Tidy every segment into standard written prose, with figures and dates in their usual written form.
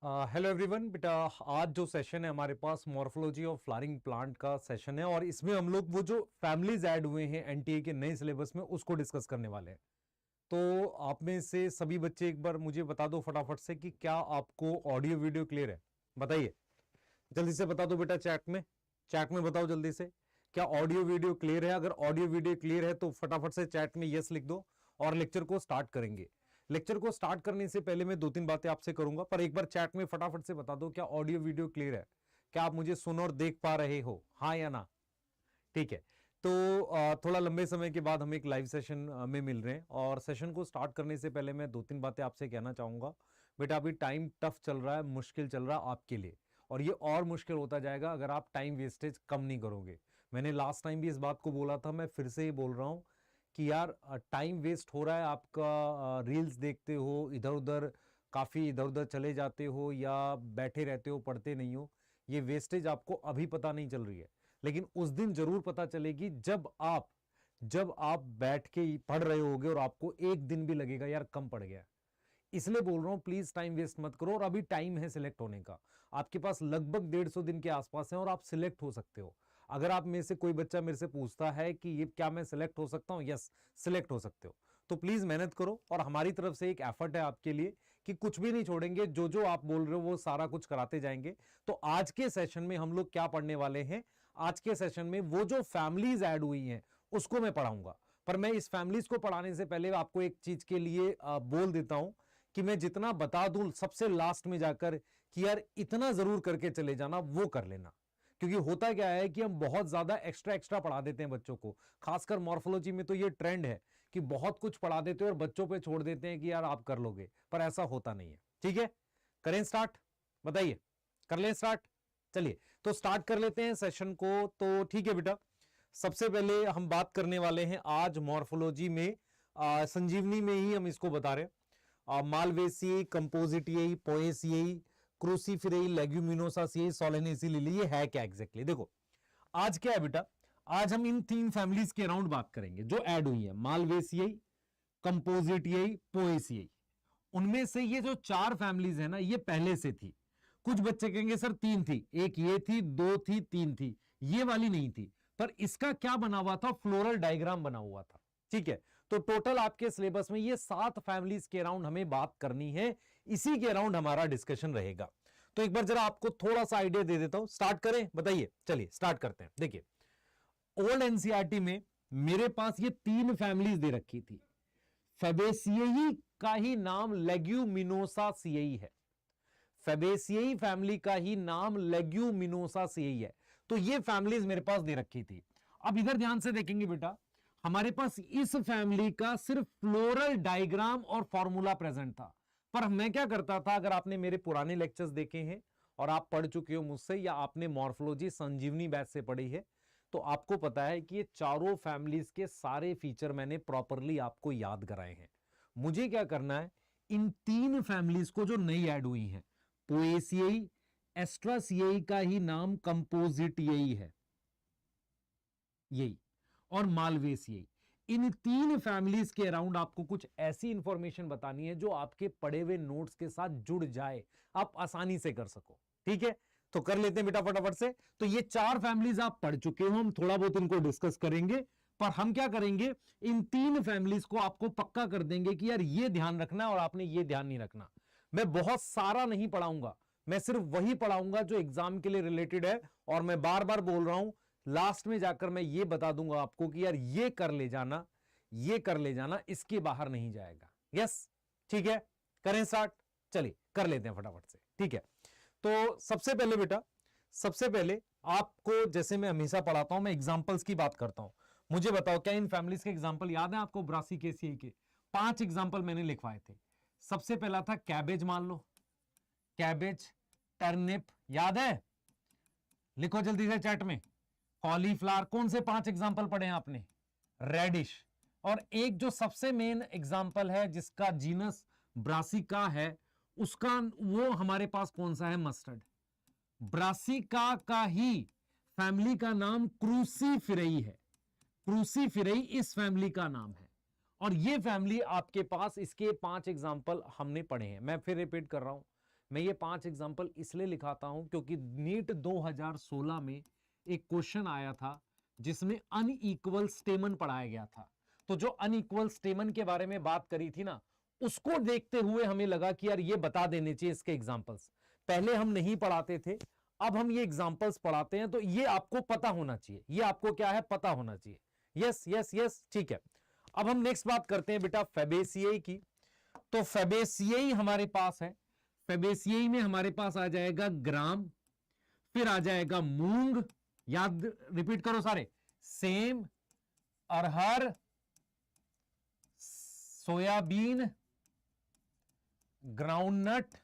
Hello everyone बेटा। आज जो सेशन है हमारे पास मॉर्फोलॉजी ऑफ फ्लावरिंग प्लांट का सेशन है और इसमें हम लोग वो जो फैमिलीज ऐड हुए हैं एनटीए के नए सिलेबस में उसको डिस्कस करने वाले हैं। तो आप में से सभी बच्चे एक बार मुझे बता दो फटाफट से कि क्या आपको ऑडियो वीडियो क्लियर है। बताइए जल्दी से बता दो बेटा, चैट में बताओ जल्दी से, क्या ऑडियो वीडियो क्लियर है? अगर ऑडियो वीडियो क्लियर है तो फटाफट से चैट में यस लिख दो और लेक्चर को स्टार्ट करेंगे। लेक्चर को स्टार्ट करने से पहले मैं 2-3 बातें आपसे करूंगा, पर एक बार चैट में फटाफट से बता दो क्या ऑडियो वीडियो क्लियर है, क्या आप मुझे सुन और देख पा रहे हो, हाँ या ना? ठीक है। तो थोड़ा लंबे समय के बाद हम एक लाइव सेशन में मिल रहे हैं और सेशन को स्टार्ट करने से पहले मैं 2-3 बातें आपसे कहना चाहूंगा। बेटा अभी टाइम टफ चल रहा है, मुश्किल चल रहा है आपके लिए, और ये और मुश्किल होता जाएगा अगर आप टाइम वेस्टेज कम नहीं करोगे। मैंने लास्ट टाइम भी इस बात को बोला था, मैं फिर से ही बोल रहा हूं कि यार टाइम वेस्ट हो रहा है आपका। रील्स देखते हो, इधर उधर काफी इधर उधर चले जाते हो या बैठे रहते हो, पढ़ते नहीं हो। ये वेस्टेज आपको अभी पता नहीं चल रही है, लेकिन उस दिन जरूर पता चलेगी जब आप बैठ के पढ़ रहे होगे और आपको एक दिन भी लगेगा यार कम पड़ गया। इसलिए बोल रहा हूं प्लीज टाइम वेस्ट मत करो, और अभी टाइम है सिलेक्ट होने का। आपके पास लगभग 150 दिन के आसपास है और आप सिलेक्ट हो सकते हो। अगर आप में से कोई बच्चा मेरे से पूछता है कि ये क्या मैं सिलेक्ट हो सकता हूं, यस सिलेक्ट हो सकते हो। तो प्लीज मेहनत करो, और हमारी तरफ से एक एफर्ट है आपके लिए कि कुछ भी नहीं छोड़ेंगे, जो जो आप बोल रहे हो वो सारा कुछ कराते जाएंगे। तो आज के सेशन में हम लोग क्या पढ़ने वाले हैं? आज के सेशन में वो जो फैमिलीज ऐड हुई हैं उसको मैं पढ़ाऊंगा। पर मैं इस फैमिलीज को पढ़ाने से पहले आपको एक चीज के लिए बोल देता हूं कि मैं जितना बता दूं सबसे लास्ट में जाकर कि यार इतना जरूर करके चले जाना, वो कर लेना। क्योंकि होता क्या है कि हम बहुत ज्यादा एक्स्ट्रा पढ़ा देते हैं बच्चों को, खासकर मॉर्फोलॉजी में तो ये ट्रेंड है कि बहुत कुछ पढ़ा देते हैं और बच्चों पे छोड़ देते हैं कि यार आप कर लोगे, पर ऐसा होता नहीं है। ठीक है, करें स्टार्ट? बताइए, कर लें स्टार्ट? चलिए तो स्टार्ट कर लेते हैं सेशन को। तो ठीक है बेटा, सबसे पहले हम बात करने वाले हैं आज मॉर्फोलॉजी में, संजीवनी में ही हम इसको बता रहे हैं। मालवेसियई, कंपोजिटियई, पोएसियई, क्रूसीफेराई, लेग्यूमिनोसासियई, सोलेनेसी लिली। ये है क्या एग्जैक्टली? देखो आज क्या है बेटा, आज हम इन 3 फैमिलीज के अराउंड बात करेंगे जो ऐड हुई है, मालवेसियई, कंपोजिटियई, पोएसियई। उनमें से ये जो 4 फैमिलीज है ना, ये पहले से थी। कुछ बच्चे कहेंगे सर 3 थी, एक ये थी, 2 थी, 3 थी, ये वाली नहीं थी। पर इसका क्या बना हुआ था? फ्लोरल डायग्राम बना हुआ था। ठीक है, तो टोटल आपके सिलेबस में ये 7 फैमिलीज के अराउंड हमें बात करनी है, इसी के अराउंड हमारा डिस्कशन रहेगा। तो एक बार जरा आपको थोड़ा सा आइडिया दे देता हूं, स्टार्ट करें? बताइए, चलिए स्टार्ट करते हैं। देखिए ओल्ड एनसीईआरटी में मेरे पास ये 3 फैमिलीज दे रखी थी। फेबेसियई का ही नाम लेग्यूमिनोसासियई है, फेबेसियई फैमिली का ही नाम लेग्यूमिनोसासियई है। तो ये फैमिलीज मेरे पास दे रखी थी। अब इधर ध्यान से देखेंगे बेटा, हमारे पास इस फैमिली का सिर्फ फ्लोरल डायग्राम और फॉर्मूला प्रेजेंट था। पर मैं क्या करता था, अगर आपने मेरे पुराने लेक्चर्स देखे हैं और आप पढ़ चुके हो मुझसे, या आपने मॉर्फोलॉजी संजीवनी बैच से पढ़ी है, तो आपको पता है कि ये चारों फैमिलीज के सारे फीचर मैंने प्रॉपरली आपको याद कराए हैं। मुझे क्या करना है, इन 3 फैमिलीज को जो नई ऐड हुई हैं, पोएसियई, एस्ट्रासियई का ही नाम कंपोजिटियई है, यही, और मालवेसियई। इन 3 फैमिलीज के अराउंड आपको कुछ ऐसी इंफॉर्मेशन बतानी है जो आपके पढ़े हुए नोट्स के साथ जुड़ जाए, आप आसानी से कर सको। ठीक है, तो कर लेते हैं बेटा फटाफट से। तो ये 4 फैमिलीज आप पढ़ चुके हो, हम थोड़ा बहुत इनको डिस्कस करेंगे, पर हम क्या करेंगे, इन 3 फैमिलीज को आपको पक्का कर देंगे कि यार ये ध्यान रखना और आपने ये ध्यान नहीं रखना। मैं बहुत सारा नहीं पढ़ाऊंगा, मैं सिर्फ वही पढ़ाऊंगा जो एग्जाम के लिए रिलेटेड है। और मैं बार बार बोल रहा हूं, लास्ट में जाकर मैं ये बता दूंगा आपको कि यार ये कर ले जाना, ये कर ले जाना, इसके बाहर नहीं जाएगा। यस, ठीक है, करें स्टार्ट? चलिए कर लेते हैं फटाफट से। ठीक है, तो सबसे पहले बेटा, सबसे पहले आपको जैसे मैं हमेशा पढ़ाता हूं, मैं एग्जांपल्स की बात करता हूं। मुझे बताओ क्या इन फैमिलीज के एग्जांपल याद है आपको? ब्रासिकेसियई के 5 एग्जांपल मैंने लिखवाए थे। सबसे पहला था कैबेज, मान लो कैबेज, टर्निप, याद है? लिखो जल्दी से चैट में। कॉलीफ्लावर, कौन से 5 एग्जांपल पढ़े हैं आपने? रेडिश। और एक जो सबसे मेन एग्जांपल है जिसका जीनस ब्रासिका है, उसका वो हमारे पास कौन सा है? मस्टर्ड। ब्रासिका का ही फैमिली का नाम क्रूसीफेराई है, क्रूसीफेराई इस फैमिली का नाम है। और ये फैमिली आपके पास, इसके 5 एग्जांपल हमने पढ़े हैं। मैं फिर रिपीट कर रहा हूं, मैं ये 5 एग्जाम्पल इसलिए लिखाता हूं क्योंकि नीट 2016 में एक क्वेश्चन आया था जिसमें अनइक्वल स्टेमन पढ़ाया गया था। तो जो अनइक्वल स्टेमन के बारे में बात करी थी ना, उसको देखते हुए हमें लगा कि यार ये बता देने चाहिए इसके एग्जाम्पल्स। पहले हम नहीं पढ़ाते थे, अब हम ये एग्जाम्पल्स पढ़ाते हैं, तो ये आपको पता होना चाहिए, ये आपको क्या है, पता होना चाहिए। यस यस यस, ठीक है। अब हम नेक्स्ट बात करते हैं बेटा फैबेसियाई की। तो फैबेसियाई हमारे पास है, फैबेसियाई में हमारे पास आ जाएगा ग्राम, फिर आ जाएगा मूंग, याद रिपीट करो सारे, सेम, अरहर, सोयाबीन, ग्राउंडनट,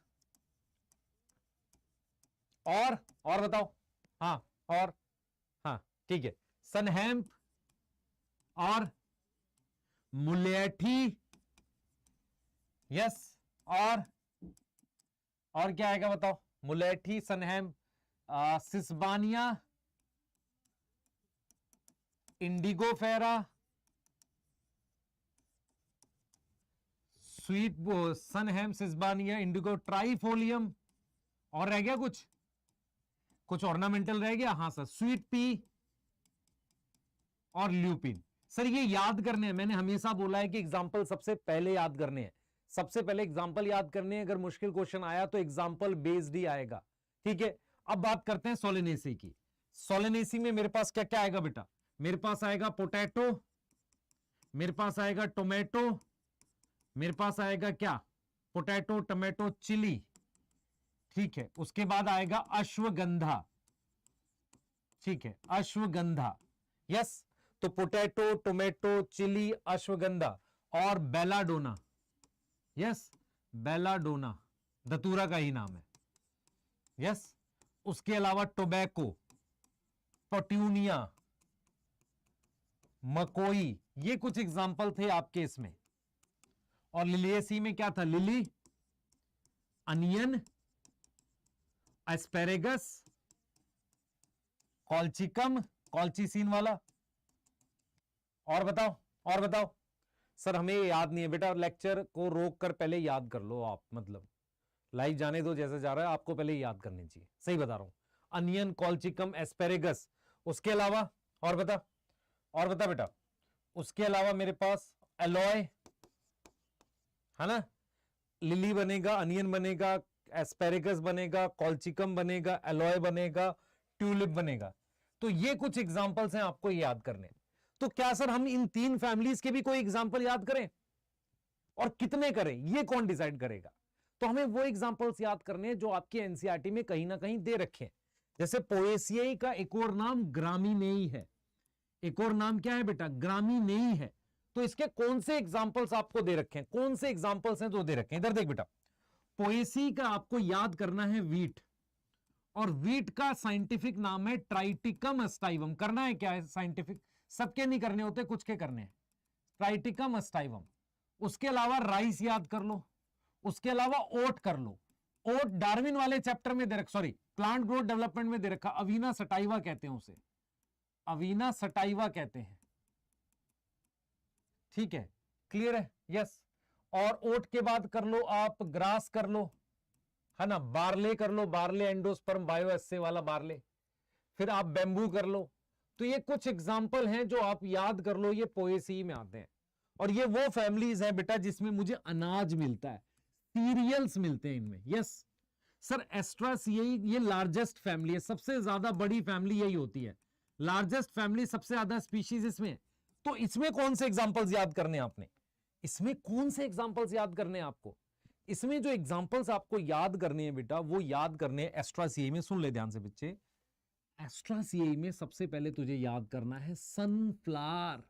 और बताओ, हाँ और, हाँ ठीक है, सनहैम्प और मुलेठी, यस, और क्या आएगा बताओ, मुलेठी, सनहैम्प, सिस्बानिया, इंडिगो फेरा, स्वीट, सनहैम्प, सिस्बानिया, इंडिगो, ट्राइफोलियम, और रह गया कुछ ऑर्नामेंटल रह गया, हाँ सर, स्वीट पी और ल्यूपिन। सर ये याद करने हैं, मैंने हमेशा बोला है कि एग्जाम्पल सबसे पहले याद करने हैं, सबसे पहले एग्जाम्पल याद करने हैं। अगर मुश्किल क्वेश्चन आया तो एग्जाम्पल बेस्ड ही आएगा, ठीक है। अब बात करते हैं सोलेनेसी की। सोलेनेसी में मेरे पास क्या क्या आएगा बेटा, मेरे पास आएगा पोटैटो, मेरे पास आएगा टोमेटो, मेरे पास आएगा क्या, पोटैटो, टोमेटो, चिली, ठीक है। उसके बाद आएगा अश्वगंधा, ठीक है, अश्वगंधा, यस। तो पोटैटो, टोमेटो, चिली, अश्वगंधा और बेलाडोना, यस, बेलाडोना धतूरा का ही नाम है, यस। उसके अलावा टोबैको, पट्यूनिया, मकोई, ये कुछ एग्जाम्पल थे आपके इसमें। और लिलिएसी में क्या था, lily, onion, asparagus, colchicum, colchicine वाला, और बताओ सर हमें याद नहीं है बेटा, लेक्चर को रोक कर पहले याद कर लो आप, मतलब लाइव जाने दो जैसे जा रहा है, आपको पहले याद करनी चाहिए, सही बता रहा हूं। अनियन, कॉल्चिकम, एस्पेरेगस, उसके अलावा और बता बेटा, उसके अलावा मेरे पास एलॉय है ना, लिली बनेगा, अनियन बनेगा, एस्पेरेगस बनेगा, कॉल्चिकम बनेगा, एलॉय बनेगा, ट्यूलिप बनेगा। तो ये कुछ एग्जांपल्स हैं आपको याद करने। तो क्या सर हम इन 3 फैमिलीज के भी कोई एग्जांपल याद करें, और कितने करें ये कौन डिसाइड करेगा? तो हमें वो एग्जांपल्स याद करने हैं जो आपके एनसीईआरटी में कहीं ना कहीं दे रखे हैं। जैसे पोएसियाई का एक और नाम ग्रामीनेई है, एक और नाम क्या है बेटा, ग्रामीनेई है। तो इसके कौन से एग्जांपल्स आपको दे रखे हैं, कौन से एग्जांपल्स हैं जो दे रखे हैं, इधर देख बेटा। पोएसी का आपको याद करना है वीट, और वीट का साइंटिफिक नाम है ट्राइटिकम अस्टाइवम। करना है क्या है साइंटिफिक, सबके नहीं करने होते, कुछ के करने हैं, ट्राइटिकम अस्टाइवम। उसके अलावा राइस याद कर लो, उसके अलावा ओट कर लो। ओट डार्विन वाले चैप्टर में दे रखा, सॉरी प्लांट ग्रोथ डेवलपमेंट में दे रखा, अवीना सटाइवा कहते हैं उसे, अवीना सटाइवा कहते हैं, ठीक है, क्लियर है, यस। और ओट के बाद कर लो आप ग्रास कर लो, है ना, बार्ले कर लो, बार्ले एंडोस्पर्म बायोएस्से वाला बार्ले, फिर आप बेम्बू कर लो। तो ये कुछ एग्जाम्पल हैं जो आप याद कर लो, ये पोएसी में आते हैं। और ये वो फैमिलीज हैं बेटा जिसमें मुझे अनाज मिलता है, सीरियल्स मिलते हैं इनमें, यस सर। एस्ट्रासियाई ये लार्जेस्ट फैमिली है, सबसे ज्यादा बड़ी फैमिली यही होती है, लार्जेस्ट फैमिली, सबसे ज्यादा स्पीशीज इसमें। तो इसमें कौन से एग्जाम्पल्स याद करने हैं आपने, इसमें कौन से एग्जाम्पल्स याद करने हैं आपको? इसमें जो एग्जाम्पल्स आपको याद करने हैं बेटा, वो याद करने हैं एस्ट्रासियाई में। सुन ले ध्यान से बच्चे, एस्ट्रासियाई में सबसे पहले तुझे याद करना है सनफ्लावर,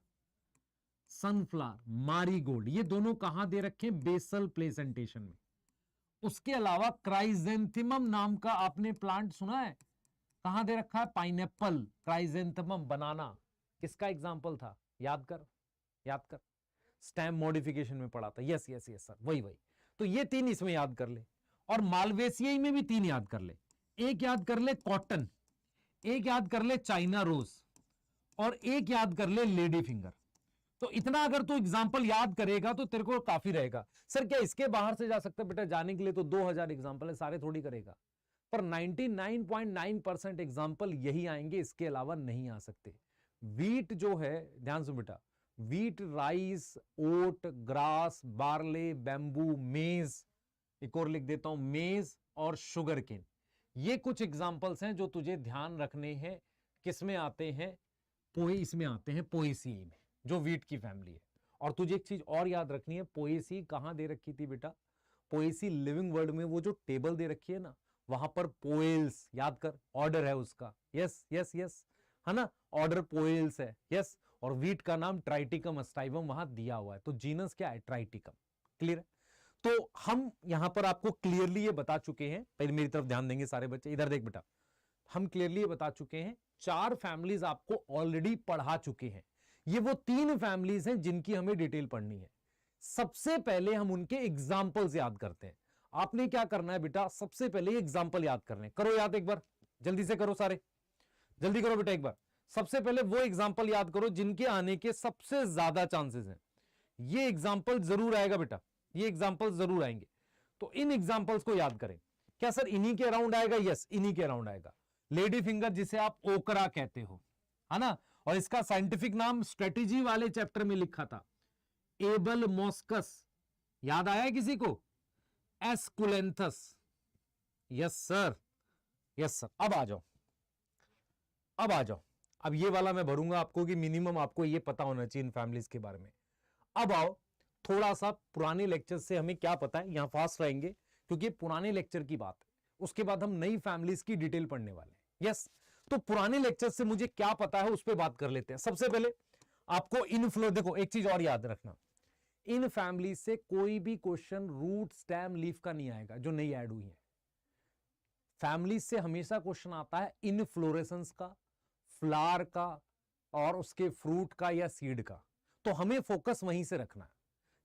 सनफ्लावर, मारीगोल्ड, ये दोनों कहां दे रखे हैं, बेसल प्लेसेंटेशन में। उसके अलावा क्राइजेंथेमम नाम का आपने प्लांट सुना है, कहां दे रखा है, पाइनएप्पल, क्राइजेंथेमम, बनाना, किसका एग्जाम्पल था, याद कर, स्टेम मॉडिफिकेशन में पढ़ा था, यस यस यस सर, वही। तो ये 3 इसमें याद कर ले, और मालवेसियाई में भी 3 याद कर ले। एक याद कर ले कॉटन, एक याद कर ले चाइना रोज, और एक याद कर ले लेडी फिंगर। तो इतना अगर तू एग्जाम्पल याद करेगा तो तेरे को काफी रहेगा। सर क्या इसके बाहर से जा सकता है? बेटा जाने के लिए तो 2000 एग्जाम्पल है, सारे थोड़ी करेगा, पर 99.9% एग्जाम्पल यही आएंगे, इसके अलावा नहीं आ सकते। वीट जो है, ध्यान से बेटा, वीट, राइस, ओट, ग्रास, बार्ले, बैम्बू, मेज, एक और लिख देता हूं, मेज और शुगर केन, ये कुछ एग्जाम्पल्स हैं जो तुझे ध्यान रखने हैं। किसमें आते हैं? इसमें आते हैं पोएसी में, जो वीट की फैमिली है। और तुझे एक चीज और याद रखनी है, पोएसी कहां दे रखी थी बेटा? पोएसी लिविंग वर्ड में वो जो टेबल दे रखी है ना, वहां पर पोएल्स, याद कर, ऑर्डर है उसका, यस यस यस, है ना, ऑर्डर पोएल्स है, यस। और वीट का नाम ट्राइटिकम अस्टाइवम वहां दिया हुआ है, तो जीनस क्या है? ट्राइटिकम। क्लियर है? तो हम यहां पर आपको क्लियरली ये बता चुके हैं, पहले मेरी तरफ ध्यान देंगे सारे बच्चे, इधर देख बेटा, हम क्लियरली ये बता चुके हैं, 4 फैमिलीज आपको ऑलरेडी पढ़ा चुके हैं। ये वो 3 फैमिलीज हैं जिनकी हमें डिटेल पढ़नी है। सबसे पहले हम उनके एग्जाम्पल्स याद करते हैं। आपने क्या करना है बेटा? सबसे पहले एग्जाम्पल याद करने, करो याद एक बार, जल्दी से करो, सारे जल्दी करो बेटा एक बार। सबसे पहले वो एग्जाम्पल याद करो जिनके आने के सबसे ज्यादा चांसेस हैं। ये एग्जाम्पल जरूर आएगा बेटा, ये एग्जाम्पल जरूर आएंगे, तो इन एग्जाम्पल्स को याद करें। क्या सर इन्हीं के अराउंड आएगा? यस, इन्हीं के अराउंड आएगा। लेडी फिंगर जिसे आप ओकरा कहते हो, है ना, और इसका साइंटिफिक नाम स्ट्रेटेजी वाले चैप्टर में लिखा था, एबल मॉस्कस, याद आया है किसी को? एस्कुलेंथस, यस सर, यस सर। अब आ जाओ, अब आ जाओ, अब ये वाला मैं भरूंगा आपको कि मिनिमम आपको ये पता होना चाहिए इन फैमिलीज के बारे में। अब आओ, थोड़ा सा पुराने लेक्चर से हमें क्या पता है, यहां फास्ट रहेंगे क्योंकि पुराने लेक्चर की बात है, उसके बाद हम नई फैमिलीज की डिटेल पढ़ने वाले हैं। यस, तो पुराने लेक्चर से मुझे क्या पता है उस पर बात कर लेते हैं। सबसे पहले आपको इनफ्लो, देखो एक चीज और याद रखना, इन फैमिली से कोई भी क्वेश्चन रूट, स्टेम, लीफ का नहीं आएगा जो नई ऐड हुई है। फैमिली से हमेशा क्वेश्चन आता है इनफ्लोरेसेंस का, फ्लावर का, और उसके फ्रूट का या सीड का, तो हमें फोकस वहीं से रखना है।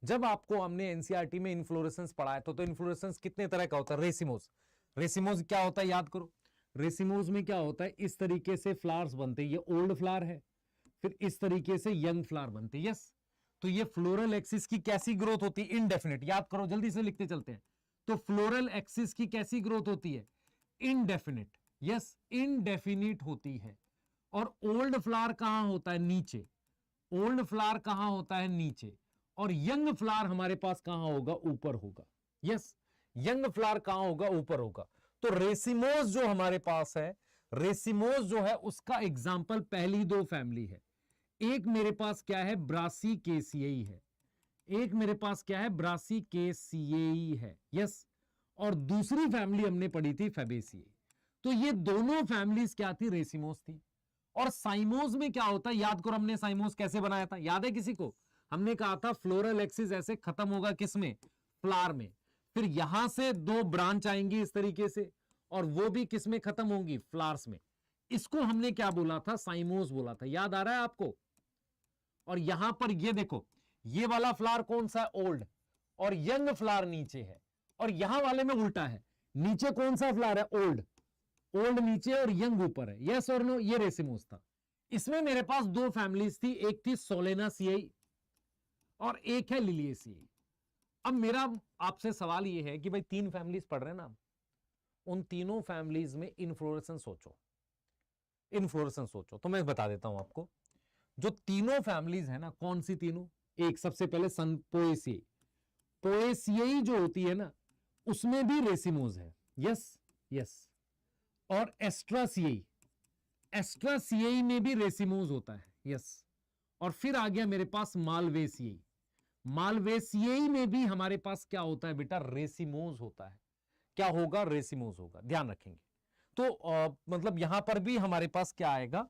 जब आपको हमने एनसीईआरटी में इन्फ्लोरेसेंस पढ़ाया तो इन्फ्लोरेसेंस कितने तरह का होता है? रेसिमोस। रेसिमोस क्या होता है याद करो, रेसिमोस में क्या होता है, इस तरीके से फ्लावर्स बनते हैं, ये ओल्ड फ्लावर है, फिर इस तरीके से यंग फ्लावर बनते हैं। यस, तो ये फ्लोरल एक्सिस की कैसी ग्रोथ होती है? इनडेफिनिट। याद करो, जल्दी से लिखते चलते हैं। तो फ्लोरल एक्सिस की कैसी ग्रोथ होती है? इनडेफिनिट। यस, इनडेफिनिट होती है। और ओल्ड फ्लावर कहां होता है? नीचे। ओल्ड फ्लावर कहां होता है? नीचे। और यंग फ्लावर हमारे पास कहां होगा? ऊपर होगा। यस, यंग फ्लावर कहां होगा? ऊपर होगा। तो रेसिमोस जो हमारे पास है, रेसिमोस जो है उसका एग्जाम्पल पहली 2 फैमिली है। एक मेरे पास क्या है? ब्रासिकेसिएई है। एक मेरे पास क्या है? ब्रासिकेसिएई है। यस, और दूसरी फैमिली हमने पढ़ी थी फैबेसिएई। तो ये दोनों फैमिलीज क्या थी? रेसिमोस थी। और साइमोस में क्या होता है? याद करो, हमने साइमोस कैसे बनाया था, याद है किसी को? हमने कहा था फ्लोरल एक्सिस ऐसे खत्म होगा, किसमें? फ्लावर में। फिर यहां से 2 ब्रांच आएंगी इस तरीके से, और वो भी किसमें खत्म होंगी? फ्लावर्स में। इसको हमने क्या बोला था? साइमोस बोला था। याद आ रहा है आपको? और यहां पर ये देखो, ये वाला फ्लावर कौन सा है? ओल्ड, और यंग फ्लावर नीचे है। और यहां वाले में उल्टा है, नीचे कौन सा फ्लावर है? ओल्ड। ओल्ड नीचे और यंग ऊपर है। यस और नो? ये रेसिमोस था। इसमें मेरे पास 2 फैमिलीज थी, एक थी सोलेनासिएई और एक है लिलिएसिएई। अब मेरा आपसे सवाल ये है कि भाई 3 फैमिलीज पढ़ रहे हैं ना, उन तीनों फैमिलीज में इन्फ्लोरेसेंस सोचो, इन्फ्लोरेसेंस सोचो। तो मैं बता देता हूं आपको, जो तीनों फैमिलीज है ना, कौन सी तीनों? एक सबसे पहले पोएसिएई। पोएसिएई जो होती है ना, उसमें भी रेसिमोस है। Yes yes. और एस्ट्रासिएई, एस्ट्रासिएई में भी रेसिमोस होता है। यस। और फिर आ गया मेरे पास मालवेसिएई। मालवेसिएई में भी हमारे पास क्या होता है बेटा? रेसिमोस होता है। क्या होगा? रेसिमोस होगा, ध्यान रखेंगे। तो मतलब यहां पर भी हमारे पास क्या आएगा?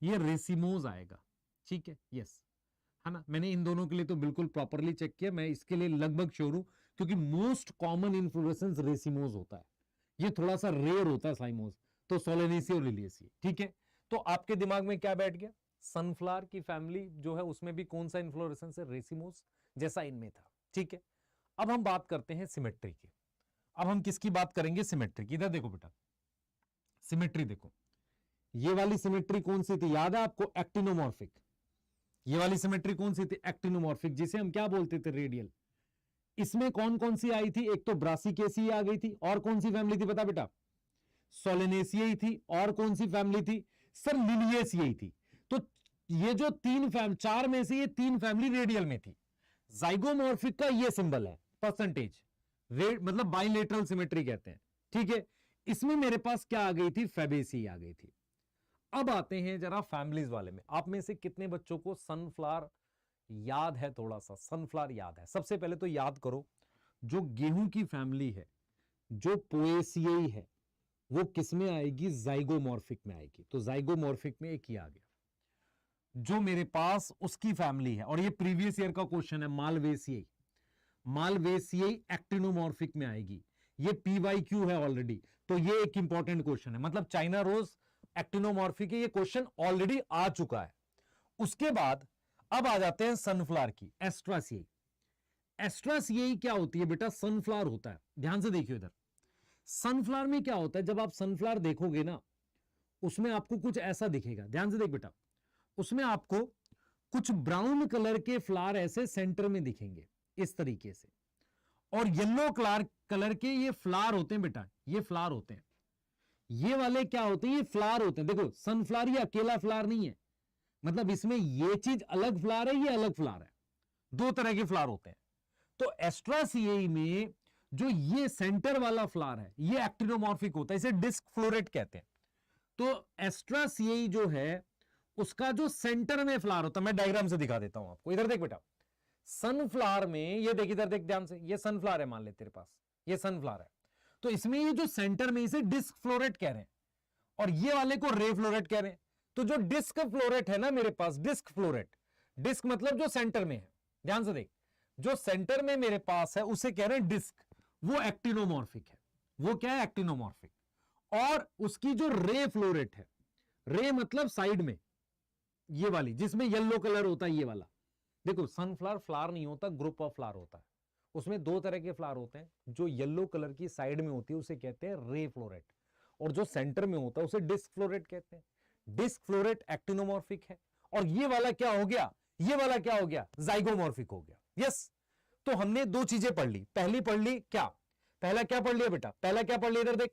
ये रेसिमोस आएगा। ठीक है, यस, है ना। मैंने इन दोनों के लिए तो बिल्कुल प्रॉपरली चेक किया, मैं इसके लिए लगभग श्योर हूं, क्योंकि मोस्ट कॉमन इन्फ्लोरेसेंस रेसिमोस होता है, ये थोड़ा सा रेयर होता है साइमोस। तो सोलेनेसिएई और लिलिएसिएई। ठीक है, तो आपके दिमाग में क्या बैठ गया? सनफ्लावर की फैमिली जो है उसमें भी कौन सा इन्फ्लोरेसेंस है? रेसिमोस, जैसा इनमें था। ठीक है, अब हम बात करते हैं सिमेट्री की। अब हम किसकी बात करेंगे? सिमेट्री की। इधर देखो बेटा, सिमेट्री देखो, ये वाली सिमेट्री कौन सी थी? याद है आपको? एक्टिनोमॉर्फिक। ये वाली सिमेट्री कौन सी थी? एक्टिनोमॉर्फिक, जिसे हम क्या बोलते थे? रेडियल। इसमें कौन कौन सी आई थी? एक तो ब्रासिकेसी आ गई थी, और कौन सी फैमिली थी पता बेटा? सोलेनेसियाई थी, और कौन सी फैमिली थी सर? लिलियेसियाई थी। तो ये जो चार में से ये तीन फैमिली रेडियल में थी। जाइगोमॉर्फिक का ये सिंबल है परसेंटेज, मतलब बाइलेटरल सिमेट्री कहते हैं, ठीक है। इसमें मेरे पास क्या आ गई थी? फैबेसी आ गई थी। अब आते हैं जरा फैमिलीज वाले में। आप में से कितने बच्चों को सनफ्लावर याद है? थोड़ा सा सनफ्लावर याद है? सबसे पहले तो याद करो, जो गेहूं की फैमिली है, जो पोएसियाई है, वो किस में आएगी? जाइगोमॉर्फिक में आएगी। तो जाइगोमॉर्फिक में एक ही आ गया। जो मेरे पास उसकी फैमिली है, और ये प्रीवियस ईयर का क्वेश्चन है, मालवेसियाई। मालवेसियाई एक्टिनोमॉर्फिक में आएगी। ये PYQ है ऑलरेडी, तो ये एक इंपॉर्टेंट क्वेश्चन है। मतलब चाइना रोज एक्टिनोमॉर्फिक है, ये क्वेश्चन ऑलरेडी आ चुका है। उसके बाद अब आ जाते हैं सनफ्लावर की, एस्ट्रासियाई। एस्ट्रासियाई क्या होती है बेटा? सनफ्लावर होता है। ध्यान से देखिए इधर, सनफ्लावर में क्या होता है? जब आप सनफ्लावर देखोगे ना, उसमें आपको कुछ ऐसा दिखेगा। ध्यान से देख बेटा, उसमें आपको कुछ ब्राउन कलर के फ्लावर ऐसे सेंटर में दिखेंगे इस तरीके से, और येलो कलर के ये फ्लावर होते हैं बेटा, ये फ्लावर होते हैं। ये वाले क्या होते हैं? ये फ्लावर होते हैं। देखो, सनफ्लावर ये अकेला फ्लावर नहीं है, मतलब इसमें ये चीज अलग फ्लावर है, ये अलग फ्लावर है, दो तरह के फ्लावर होते हैं। तो एस्ट्रासियाई में जो ये सेंटर वाला फ्लावर है, ये एक्टिनोमॉर्फिक होता है, इसे डिस्क फ्लोरेट कहते हैं। तो एस्ट्रासियाई जो है, उसका जो सेंटर में फ्लावर होता है, मैं डायग्राम से दिखा देता हूं आपको। इधर देख बेटा, सनफ्लावर में ये देख, इधर देख ध्यान से, ये सनफ्लावर है, मान ले तेरे पास ये सनफ्लावर है। तो इसमें ये जो सेंटर में, इसे डिस्क फ्लोरेट कह रहे हैं, और ये वाले को रे फ्लोरेट कह रहे हैं। तो जो डिस्क फ्लोरेट है ना मेरे पास, डिस्क फ्लोरेट, डिस्क मतलब जो सेंटर में है, ध्यान से देख, जो सेंटर में मेरे पास है उसे कह रहे हैं डिस्क, वो एक्टिनोमॉर्फिक है। वो क्या है? एक्टिनोमॉर्फिक। और उसकी जो रे फ्लोरेट है, रे मतलब साइड में, ये वाली जिसमें येलो कलर होता है, ये वाला देखो, सनफ्लावर फ्लावर नहीं होता, ग्रुप ऑफ फ्लावर होता है। उसमें दो तरह के फ्लावर होते हैं, जो येलो कलर की साइड में होती है उसे कहते हैं रे फ्लोरेट, और जो सेंटर में होता है उसे डिस्क फ्लोरेट कहते हैं। डिस्क फ्लोरेट एक्टिनोमॉर्फिक है। और ये वाला क्या हो गया? ये वाला क्या हो गया? जाइगोमॉर्फिक हो गया। यस। तो हमने दो चीजें पढ़ ली। पहली पढ़ ली क्या? पहला क्या पढ़ लिया बेटा? पहला क्या पढ़ लिया? इधर देख,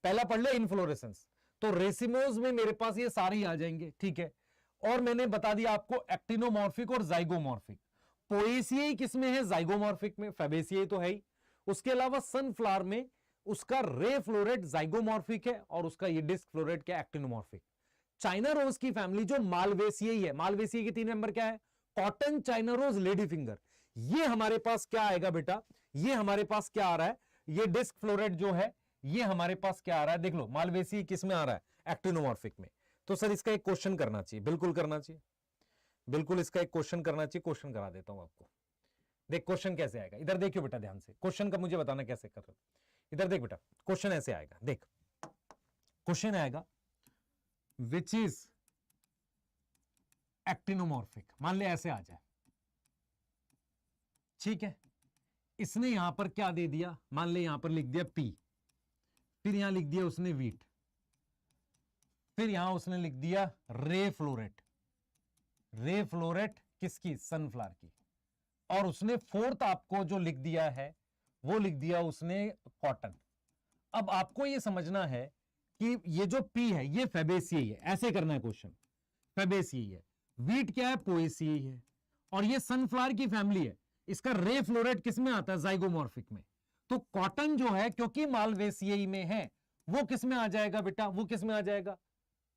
पहला पढ़ लिया इनफ्लोरेसेंस। तो रेसिमोज में मेरे पास ये सारे आ जाएंगे, ठीक है। और मैंने बता दिया आपको एक्टिनोमॉर्फिक और जाइगोमॉर्फिक। पोएसियाई किसमें है? जाइगोमॉर्फिक में। फैबेसियाई तो है ही। उसके अलावा सनफ्लावर में उसका रे फ्लोरेट जाइगोमॉर्फिक है, और उसका ये डिस्क फ्लोरेट क्या? एक्टिनोमॉर्फिक। चाइना रोज की फैमिली जो मालवेसियाई है, मालवेसियाई के 3 मेंबर क्या है? Cotton, china rose, lady finger. ये हमारे पास क्या आएगा बेटा? ये हमारे पास क्या आ रहा है? ये डिस्क फ्लोरेट जो है, ये हमारे पास क्या आ रहा है? देख लो, मालवेसियाई किस में आ रहा है? एक्टिनोमॉर्फिक में। तो सर इसका एक क्वेश्चन करना चाहिए, बिल्कुल करना चाहिए, बिल्कुल इसका एक क्वेश्चन करना चाहिए। क्वेश्चन करा देता हूं आपको। देख क्वेश्चन कैसे आएगा, इधर देखियो बेटा ध्यान से, क्वेश्चन का मुझे बताना कैसे कर रहे हो। इधर देख बेटा, क्वेश्चन ऐसे आएगा, देख क्वेश्चन आएगा, विच इज एक्टिनोमॉर्फिक, मान ले ऐसे आ जाए, ठीक है। इसने यहां पर क्या दे दिया? मान ले यहां पर लिख दिया P, फिर यहां लिख दिया उसने वीट, फिर यहां उसने लिख दिया रे फ्लोरेट। रे फ्लोरेट किसकी? सनफ्लावर की। और उसने फोर्थ आपको जो लिख दिया है, वो लिख दिया उसने कॉटन। अब आपको ये समझना है कि ये जो P है ये फैबेसियाई है, ऐसे करना है क्वेश्चन। फैबेसियाई है, वीट क्या है? पोएसियाई है, और ये सनफ्लावर की फैमिली है। इसका रे फ्लोरेट किस में आता है? जाइगोमॉर्फिक में। तो कॉटन जो है, क्योंकि मालवेसियाई में है, वो किस में आ जाएगा बेटा? वो किस में आ जाएगा?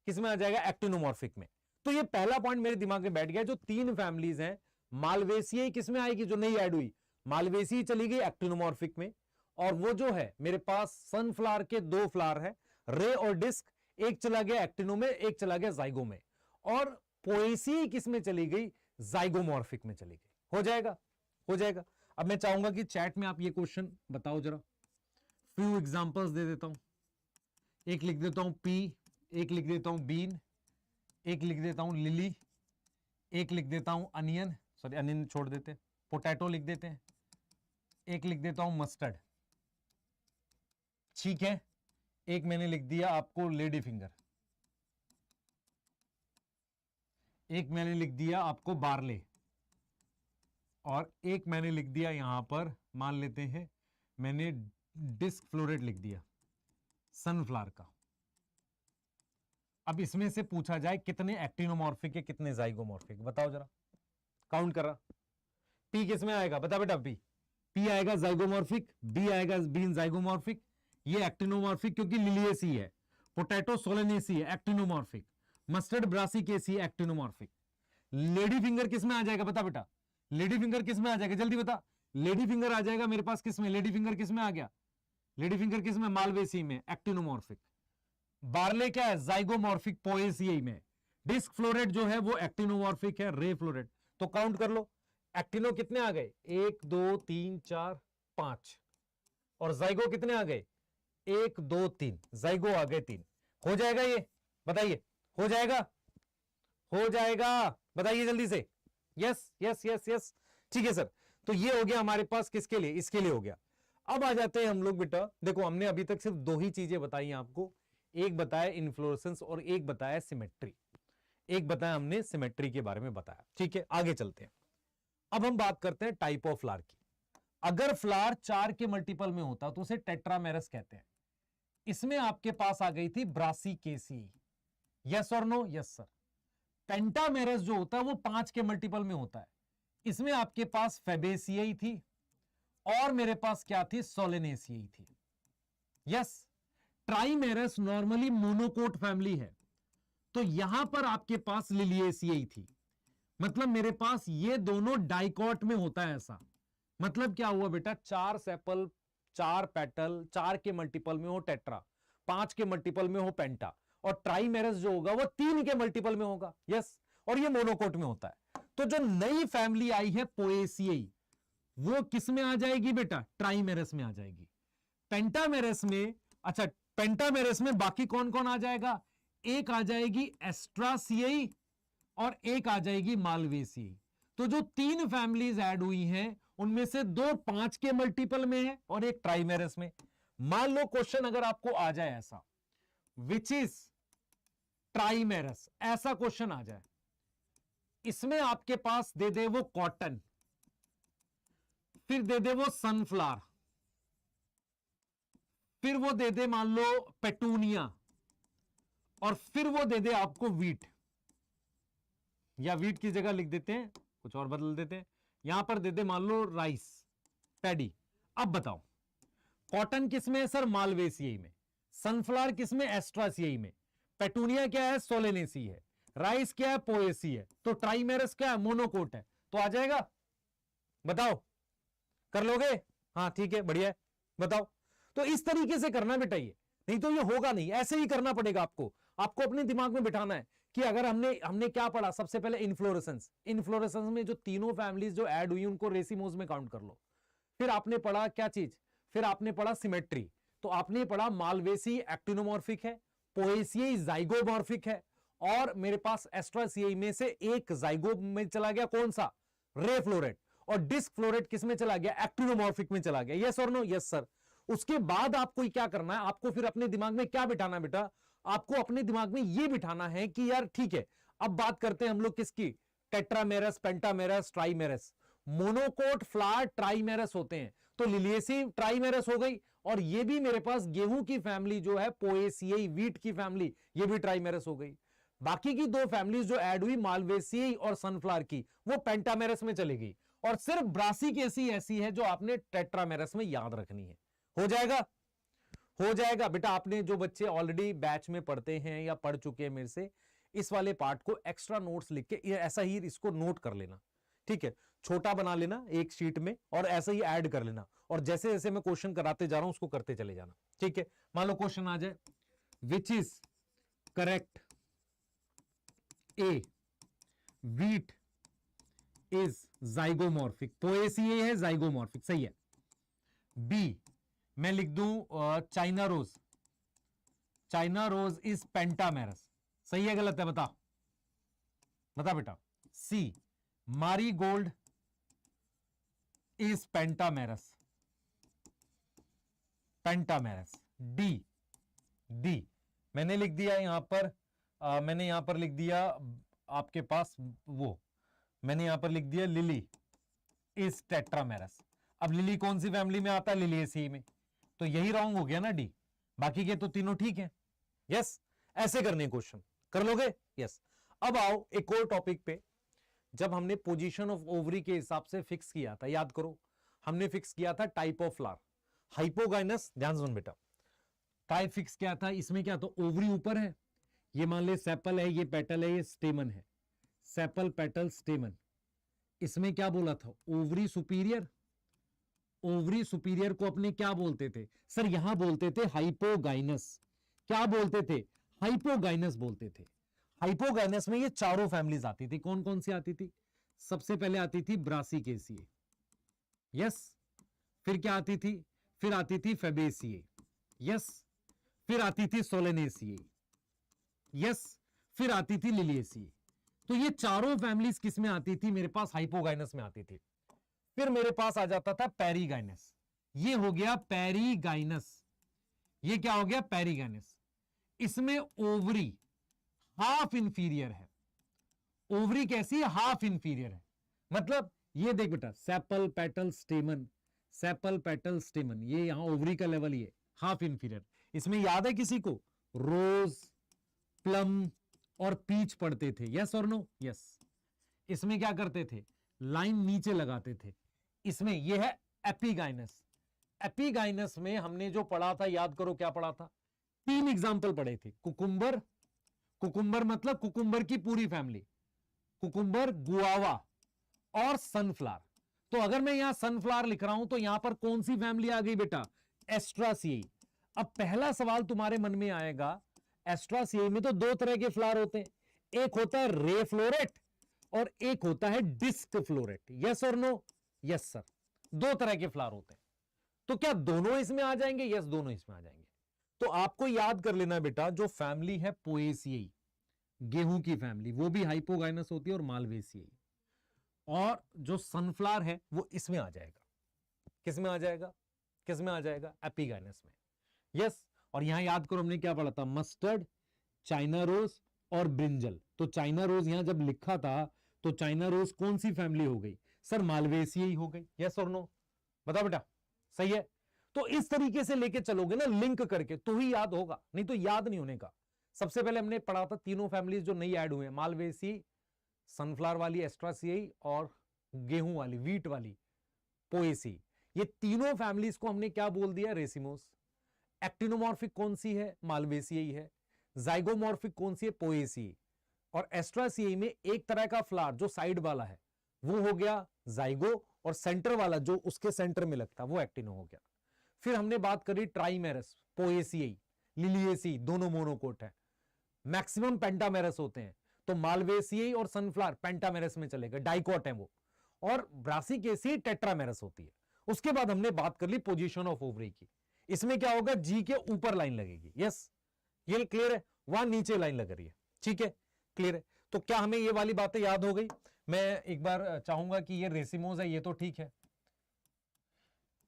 किस में आ जाएगा? एक्टिनोमॉर्फिक में। तो ये पहला पॉइंट मेरे दिमाग में बैठ गया। जो तीन फैमिलीज हैं, मालवेसियाई किस में आएगी? जो नहीं ऐड हुई, मालवेसियाई चली गई एक्टिनोमॉर्फिक में। और वो जो है मेरे पास सनफ्लावर के दो फ्लावर है, रे और डिस्क, एक चला गया एक्टिनो में, एक चला गया जाइगो में। और पोएसियाई किस में चली गई? जाइगोमॉर्फिक में चली गई। हो जाएगा? हो जाएगा। अब मैं चाहूंगा कि चैट में आप ये क्वेश्चन बताओ जरा, फ्यू एग्जांपल्स दे देता हूं। एक लिख देता हूं पी, एक लिख देता हूं बीन, एक लिख देता हूं लिली, एक लिख देता हूं अनियन, सॉरी अनियन छोड़ देते, पोटैटो लिख देते हैं, एक लिख देता हूं मस्टर्ड, ठीक है। एक मैंने लिख दिया आपको लेडी फिंगर, एक मैंने लिख दिया आपको बार्ले, और एक मैंने लिख दिया यहां पर, मान लेते हैं मैंने डिस्क फ्लोरेट लिख दिया सनफ्लावर का। अब इसमें से पूछा जाए कितने एक्टिनोमॉर्फिक है कितने जाइगोमॉर्फिक, बताओ जरा, काउंट करा। पी किस में आएगा, बता बेटा। पी आएगा जाइगोमॉर्फिक, बी आएगा बीन जाइगोमॉर्फिक, ये एक्टिनोमॉर्फिक क्योंकि लिलिएसी है, पोटैटो सोलेनेसी है एक्टिनोमॉर्फिक, मस्टर्ड ब्रासिकेसी है एक्टिनोमॉर्फिक। लेडी फिंगर किस में आ जाएगा, बता बेटा, लेडी फिंगर किस में आ जाएगा, जल्दी बता। लेडी फिंगर आ जाएगा मेरे पास किस में, लेडी फिंगर किस में आ गया, लेडी फिंगर किस में, मालवेसी में, एक्टिनोमॉर्फिक। बार्ले क्या है, जाइगोमॉर्फिक पोएसियाई में। डिस्क फ्लोरेट जो है वो एक्टिनोमॉर्फिक है, रे फ्लोरेट। तो काउंट कर लो, एक्टिनो कितने आ गए, 1 2 3 4 5, और जाइगो कितने आ गए, 1 2 3, जाइगो आ गए 3। हो जाएगा ये, बताइए, हो जाएगा, हो जाएगा, बताइए जल्दी से। यस यस यस यस, ठीक है सर। तो ये हो गया हमारे पास किसके लिए, इसके लिए हो गया। अब आ जाते हैं हम लोग बेटा, देखो हमने अभी तक सिर्फ 2 ही चीजें बताई आपको, एक बताया इन्फ्लोरेसेंस और एक बताया सिमेट्री, एक बताया हमने सिमेट्री के बारे में बताया। ठीक है, आगे चलते हैं। अब हम बात करते हैं टाइप ऑफ फ्लावर की। अगर फ्लावर 4 के मल्टीपल में होता तो उसे टेट्रामेरस कहते हैं। इसमें आपके पास आ गई थी ब्रासिकेसी, यस और नो, यस सर। पेंटामेरस जो होता है वो 5 के मल्टीपल में होता है, इसमें आपके पास फेबेसियाई थी और मेरे पास क्या थी, सोलेनेसियाई थी, यस। ट्राइमेरस नॉर्मली मोनोकोट फैमिली है, तो यहां पर आपके पास लिलिएसियाई थी, मतलब मेरे पास ये दोनों डाइकॉट में होता है ऐसा। मतलब क्या हुआ बेटा, 4 सेपल 4 पेटल, 4 के मल्टीपल में हो टेट्रा, 5 के मल्टीपल में हो पेंटा, और ट्राइमेरस जो होगा वो 3 के मल्टीपल में होगा, यस, और ये मोनोकोट में होता है। तो जो नई फैमिली आई है पोएसियाई, वो किस में आ जाएगी बेटा, ट्राइमेरस में आ जाएगी। पेंटामेरस में, अच्छा पेंटामेरस में बाकी कौन कौन आ जाएगा, एक आ जाएगी एस्ट्रासियाई और एक आ जाएगी मालवेसी। तो जो 3 फैमिलीज ऐड हुई हैं उनमें से 2 5 के मल्टीपल में है और एक ट्राइमेरस में। मान लो क्वेश्चन अगर आपको आ जाए ऐसा, विच इज ट्राइमेरस, ऐसा क्वेश्चन आ जाए, इसमें आपके पास दे दे वो कॉटन, फिर दे दे वो सनफ्लावर, फिर वो दे दे मान लो पेटूनिया, और फिर वो दे दे आपको वीट, या वीट की जगह लिख देते हैं, कुछ और बदल देते हैं, यहां पर दे दे मान लो राइस, पैडी। अब बताओ कॉटन किसमें है सर, मालवेसियाई में, सनफ्लावर किसमें, एस्ट्रासियाई में, पेटूनिया क्या है, सोलेनेसी है, राइस क्या है, पोएसी है, तो ट्राइमेरस क्या है, मोनोकोट है। तो आ जाएगा, बताओ, कर लोगे, हाँ ठीक है, बढ़िया है, बताओ। तो इस तरीके से करना बेटा, ये नहीं तो ये होगा नहीं, ऐसे ही करना पड़ेगा आपको। आपको अपने दिमाग में बिठाना है कि अगर हमने क्या पढ़ा, सबसे पहले इन्फ्लोरेसेंस, इन्फ्लोरेसेंस में जो तीनों फैमिलीज जो ऐड हुई उनको रेसिमोज में काउंट कर लो। फिर आपने पढ़ा क्या चीज, फिर आपने पढ़ा सिमेट्री, तो आपने पढ़ा मालवेसी एक्टिनोमॉर्फिक है, पोएसियाई जाइगोमॉर्फिक है, और मेरे पास एस्ट्रासियाई में से एक जाइगो में चला गया, कौन सा, रे फ्लोरेट, और डिस्क फ्लोरेट किस में चला गया, एक्टिनोमॉर्फिक में चला गया, यस और नो, यस सर। उसके बाद आपको क्या करना है, आपको फिर अपने दिमाग में क्या बिठाना है बेटा, आपको अपने दिमाग में यह बिठाना है कि यार ठीक है, अब बात करते हैं हम लोग किसकी, टेट्रामेरस, पेंटामेरस, ट्राइमेरस। मोनोकोट फ्लावर ट्राइमेरस होते हैं, तो लिलिएसी ट्राइमेरस हो गई, और ये भी मेरे पास गेहूं की फैमिली जो है पोएसियाई, वीट की फैमिली, ये भी ट्राइमेरस हो गई। बाकी की 2 फैमिलीज जो ऐड हुई मालवेसियाई और सनफ्लावर की, वो पेंटामेरस में चली गई, और सिर्फ ब्रासिकेसी ऐसी है जो आपने टेट्रामेरस में याद रखनी है। हो जाएगा, हो जाएगा बेटा। आपने जो बच्चे ऑलरेडी बैच में पढ़ते हैं या पढ़ चुके हैं मेरे से, इस वाले पार्ट को एक्स्ट्रा नोट्स लिख के ऐसा ही इसको नोट कर लेना, ठीक है, छोटा बना लेना एक शीट में और ऐसे ही ऐड कर लेना, और जैसे जैसे मैं क्वेश्चन कराते जा रहा हूं उसको करते चले जाना, ठीक है। मान लो क्वेश्चन आ जाए, which is correct, A wheat is zygomorphic, poaceae है, जाइगोमॉर्फिक, सही है। बी मैं लिख दूं China rose, China rose is pentamerous, सही है गलत है, बता बता बेटा। C marigold is pentamerous, pentamerous. D, D मैंने लिख दिया यहां पर, मैंने यहां पर लिख दिया आपके पास वो मैंने यहां पर लिख दिया लिली इज टेट्रामेरस। अब लिली कौन सी फैमिली में आता है? लिलिएसी में। तो यही रॉन्ग हो गया ना डी, बाकी के तो तीनों ठीक है। यस, ऐसे करने क्वेश्चन कर लोगे? यस। अब आओ एक और टॉपिक पे। जब हमने पोजीशन ऑफ ओवरी के हिसाब से फिक्स किया था, याद करो, हमने फिक्स किया था टाइप ऑफ फ्लावर, हाइपोगाइनस। ध्यान सुन बेटा, टाइप फिक्स किया था। इसमें क्या तो ओवरी ऊपर है, ये मान ले सेपल है, ये पेटल है, ये स्टेमन है, सेपल पेटल स्टेमन। इसमें क्या बोला था? Ovary superior. ओवरी सुपीरियर को अपने क्या बोलते थे सर? यहां बोलते थे हाइपोगाइनस। क्या बोलते थे? हाइपोगाइनस बोलते थे। हाइपोगाइनस में ये चारों फैमिलीज आती थी। कौन कौन सी आती थी? सबसे पहले आती थी ब्रासिकेसिए, यस। फिर क्या आती थी? फिर आती थी फेबेसिए, यस। फिर आती थी सोलेनेसिए, यस। फिर आती थी लिलिएसिए। तो ये चारों फैमिलीज किस में आती थी? मेरे पास हाइपोगाइनस में आती थी। फिर मेरे पास आ जाता था पेरीगाइनस। ये हो गया पेरीगाइनस। ये क्या हो गया? पेरीगाइनस। इसमें ओवरी हाफ इंफीरियर है। ओवरी कैसी है? हाफ इंफीरियर है। मतलब ये देख बेटा, सेपल पेटल स्टेमन, सेपल पेटल स्टेमन, ये यहां ओवरी का लेवल ये हाफ इंफीरियर। इसमें याद है किसी को? रोज, प्लम और पीच पढ़ते थे, यस और नो? यस। इसमें क्या करते थे? लाइन नीचे लगाते थे। इसमें यह है एपिगाइनस। एपिगाइनस में हमने जो पढ़ा था, याद करो क्या पढ़ा था? 3 एग्जाम्पल पढ़े थे। कुकुम्बर, कुकुम्बर मतलब कुकुम्बर की पूरी फैमिली, कुकुम्बर, गुआवा और सनफ्लावर। तो अगर मैं यहां सनफ्लावर लिख रहा हूं तो यहां पर कौन सी फैमिली आ गई बेटा? एस्ट्रासिएई। अब पहला सवाल तुम्हारे मन में आएगा, एस्ट्रासिएई में तो 2 तरह के फ्लावर होते हैं, एक होता है रे फ्लोरेट और एक होता है डिस्क फ्लोरेट, यस और नो? यस सर, 2 तरह के फ्लावर होते हैं। तो क्या दोनों इसमें आ जाएंगे? यस, दोनों इसमें आ जाएंगे। तो आपको याद कर लेना बेटा, जो फैमिली है पोएसिएई, गेहूं की फैमिली, वो भी हाइपोगाइनस होती है, और मालवेसिएई। और जो सनफ्लावर है वो इसमें आ जाएगा। किस में आ जाएगा? किस में आ जाएगा? एपिगाइनस में, यस। और यहां याद करो हमने क्या पढ़ा था? मस्टर्ड, चाइना रोज और ब्रिंजल। तो चाइना रोज यहां जब लिखा था तो चाइना रोज कौन सी फैमिली हो गई सर? मालवेसिएई हो गई, यस और नो? बता बेटा, सही है? तो इस तरीके से लेके चलोगे ना, लिंक करके, तो ही याद होगा, नहीं तो याद नहीं होने का। सबसे पहले हमने पढ़ा था तीनों फैमिलीज जो नई ऐड हुए हैं, मालवेसिएई, सनफ्लावर वाली एस्ट्रासिएई और गेहूं वाली, वीट वाली पोएसिएई। ये तीनों फैमिलीज को हमने क्या बोल दिया? रेसिमोस। एक्टिनोमॉर्फिक कौन सी है? मालवेसिएई है। जाइगोमॉर्फिक कौन सी है? पोएसिएई। और एस्ट्रासिएई में एक तरह का फ्लावर जो साइड वाला है वो हो गया जाइगो, और सेंटर वाला जो उसके सेंटर में लगता है वो एक्टिनो हो गया। फिर हमने बात करी ट्राइमेरस, पोएसिएई, लिलिएसिएई, दोनों मोनोकोट है। मैक्सिमम पेंटामेरस होते हैं, तो मालवेसिएई और सनफ्लावर पेंटामेरस में चलेगा, डाइकोट है वो। और ब्रासिकेसिएई टेट्रामेरस होती है। उसके बाद हमने बात कर ली पोजीशन ऑफ ओवरी की। इसमें क्या होगा? जी के ऊपर लाइन लगेगी, यस, ये क्लियर है? वहां नीचे लाइन लग रही है, ठीक है, क्लियर है? तो क्या हमें ये वाली बातें याद हो गई? मैं एक बार चाहूंगा कि ये रेसिमोज है, ये तो ठीक है,